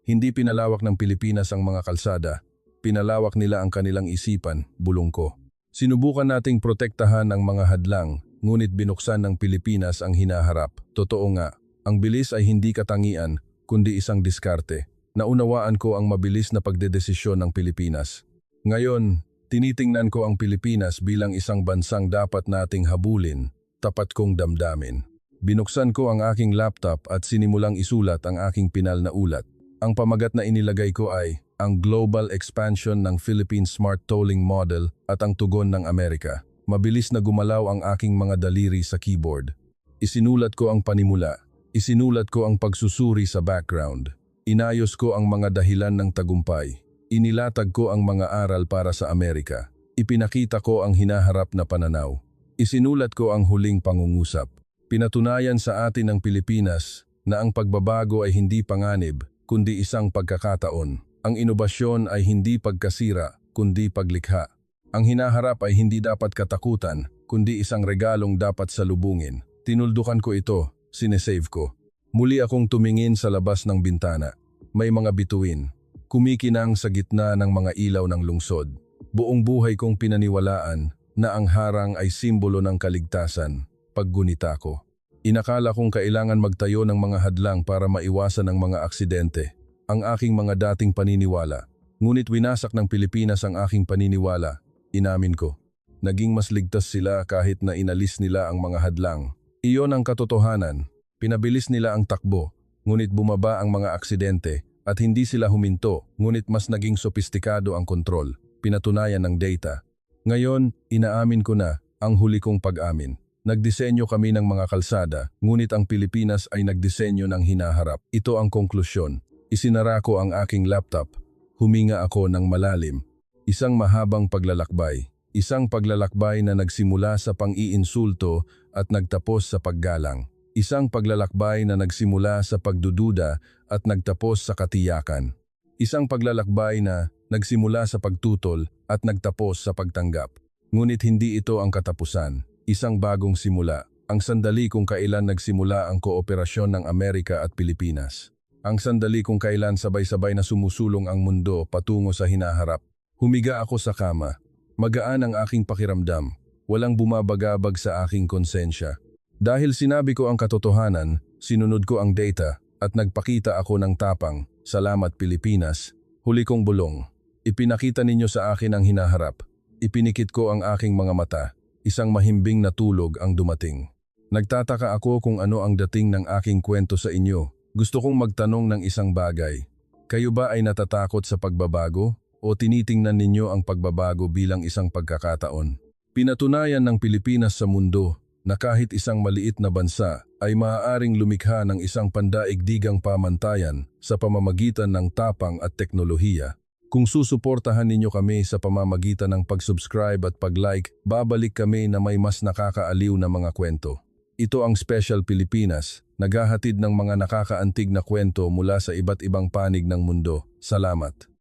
Hindi pinalawak ng Pilipinas ang mga kalsada. Pinalawak nila ang kanilang isipan, bulong ko. Sinubukan nating protektahan ang mga hadlang, ngunit binuksan ng Pilipinas ang hinaharap. Totoo nga, ang bilis ay hindi katangian, kundi isang diskarte. Naunawaan ko ang mabilis na pagdedesisyon ng Pilipinas. Ngayon, tinitingnan ko ang Pilipinas bilang isang bansang dapat nating habulin, tapat kong damdamin. Binuksan ko ang aking laptop at sinimulang isulat ang aking pinal na ulat. Ang pamagat na inilagay ko ay ang global expansion ng Philippine Smart Tolling Model at ang tugon ng Amerika. Mabilis na gumalaw ang aking mga daliri sa keyboard. Isinulat ko ang panimula. Isinulat ko ang pagsusuri sa background. Inayos ko ang mga dahilan ng tagumpay. Inilatag ko ang mga aral para sa Amerika. Ipinakita ko ang hinaharap na pananaw. Isinulat ko ang huling pangungusap. Pinatunayan sa atin ng Pilipinas na ang pagbabago ay hindi panganib, kundi isang pagkakataon. Ang inobasyon ay hindi pagkasira, kundi paglikha. Ang hinaharap ay hindi dapat katakutan, kundi isang regalong dapat salubungin. Tinuldukan ko ito, sinesave ko. Muli akong tumingin sa labas ng bintana. May mga bituin. Kumikinang sa gitna ng mga ilaw ng lungsod. Buong buhay kong pinaniwalaan na ang harang ay simbolo ng kaligtasan. Paggunita ko. Inakala kong kailangan magtayo ng mga hadlang para maiwasan ang mga aksidente. Ang aking mga dating paniniwala. Ngunit winasak ng Pilipinas ang aking paniniwala. Inamin ko. Naging mas ligtas sila kahit na inalis nila ang mga hadlang. Iyon ang katotohanan. Pinabilis nila ang takbo, ngunit bumaba ang mga aksidente at hindi sila huminto, ngunit mas naging sopistikado ang kontrol. Pinatunayan ng data. Ngayon, inaamin ko na ang huli kong pag-amin. Nagdisenyo kami ng mga kalsada, ngunit ang Pilipinas ay nagdisenyo ng hinaharap. Ito ang konklusyon. Isinara ko ang aking laptop. Huminga ako ng malalim. Isang mahabang paglalakbay. Isang paglalakbay na nagsimula sa pang-iinsulto at nagtapos sa paggalang. Isang paglalakbay na nagsimula sa pagdududa at nagtapos sa katiyakan. Isang paglalakbay na nagsimula sa pagtutol at nagtapos sa pagtanggap. Ngunit hindi ito ang katapusan, isang bagong simula, ang sandali kung kailan nagsimula ang kooperasyon ng Amerika at Pilipinas. Ang sandali kung kailan sabay-sabay na sumusulong ang mundo patungo sa hinaharap. Humiga ako sa kama. Magaan ang aking pakiramdam. Walang bumabagabag sa aking konsensya. Dahil sinabi ko ang katotohanan, sinunod ko ang data at nagpakita ako ng tapang. Salamat Pilipinas. Huli kong bulong. Ipinakita ninyo sa akin ang hinaharap. Ipinikit ko ang aking mga mata. Isang mahimbing na tulog ang dumating. Nagtataka ako kung ano ang dating ng aking kwento sa inyo. Gusto kong magtanong ng isang bagay. Kayo ba ay natatakot sa pagbabago o tinitingnan ninyo ang pagbabago bilang isang pagkakataon? Pinatunayan ng Pilipinas sa mundo na kahit isang maliit na bansa ay maaaring lumikha ng isang pandaigdigang pamantayan sa pamamagitan ng tapang at teknolohiya. Kung susuportahan ninyo kami sa pamamagitan ng pag-subscribe at pag-like, babalik kami na may mas nakakaaliw na mga kwento. Ito ang Special Pilipinas, naghahatid ng mga nakakaantig na kwento mula sa iba't ibang panig ng mundo. Salamat.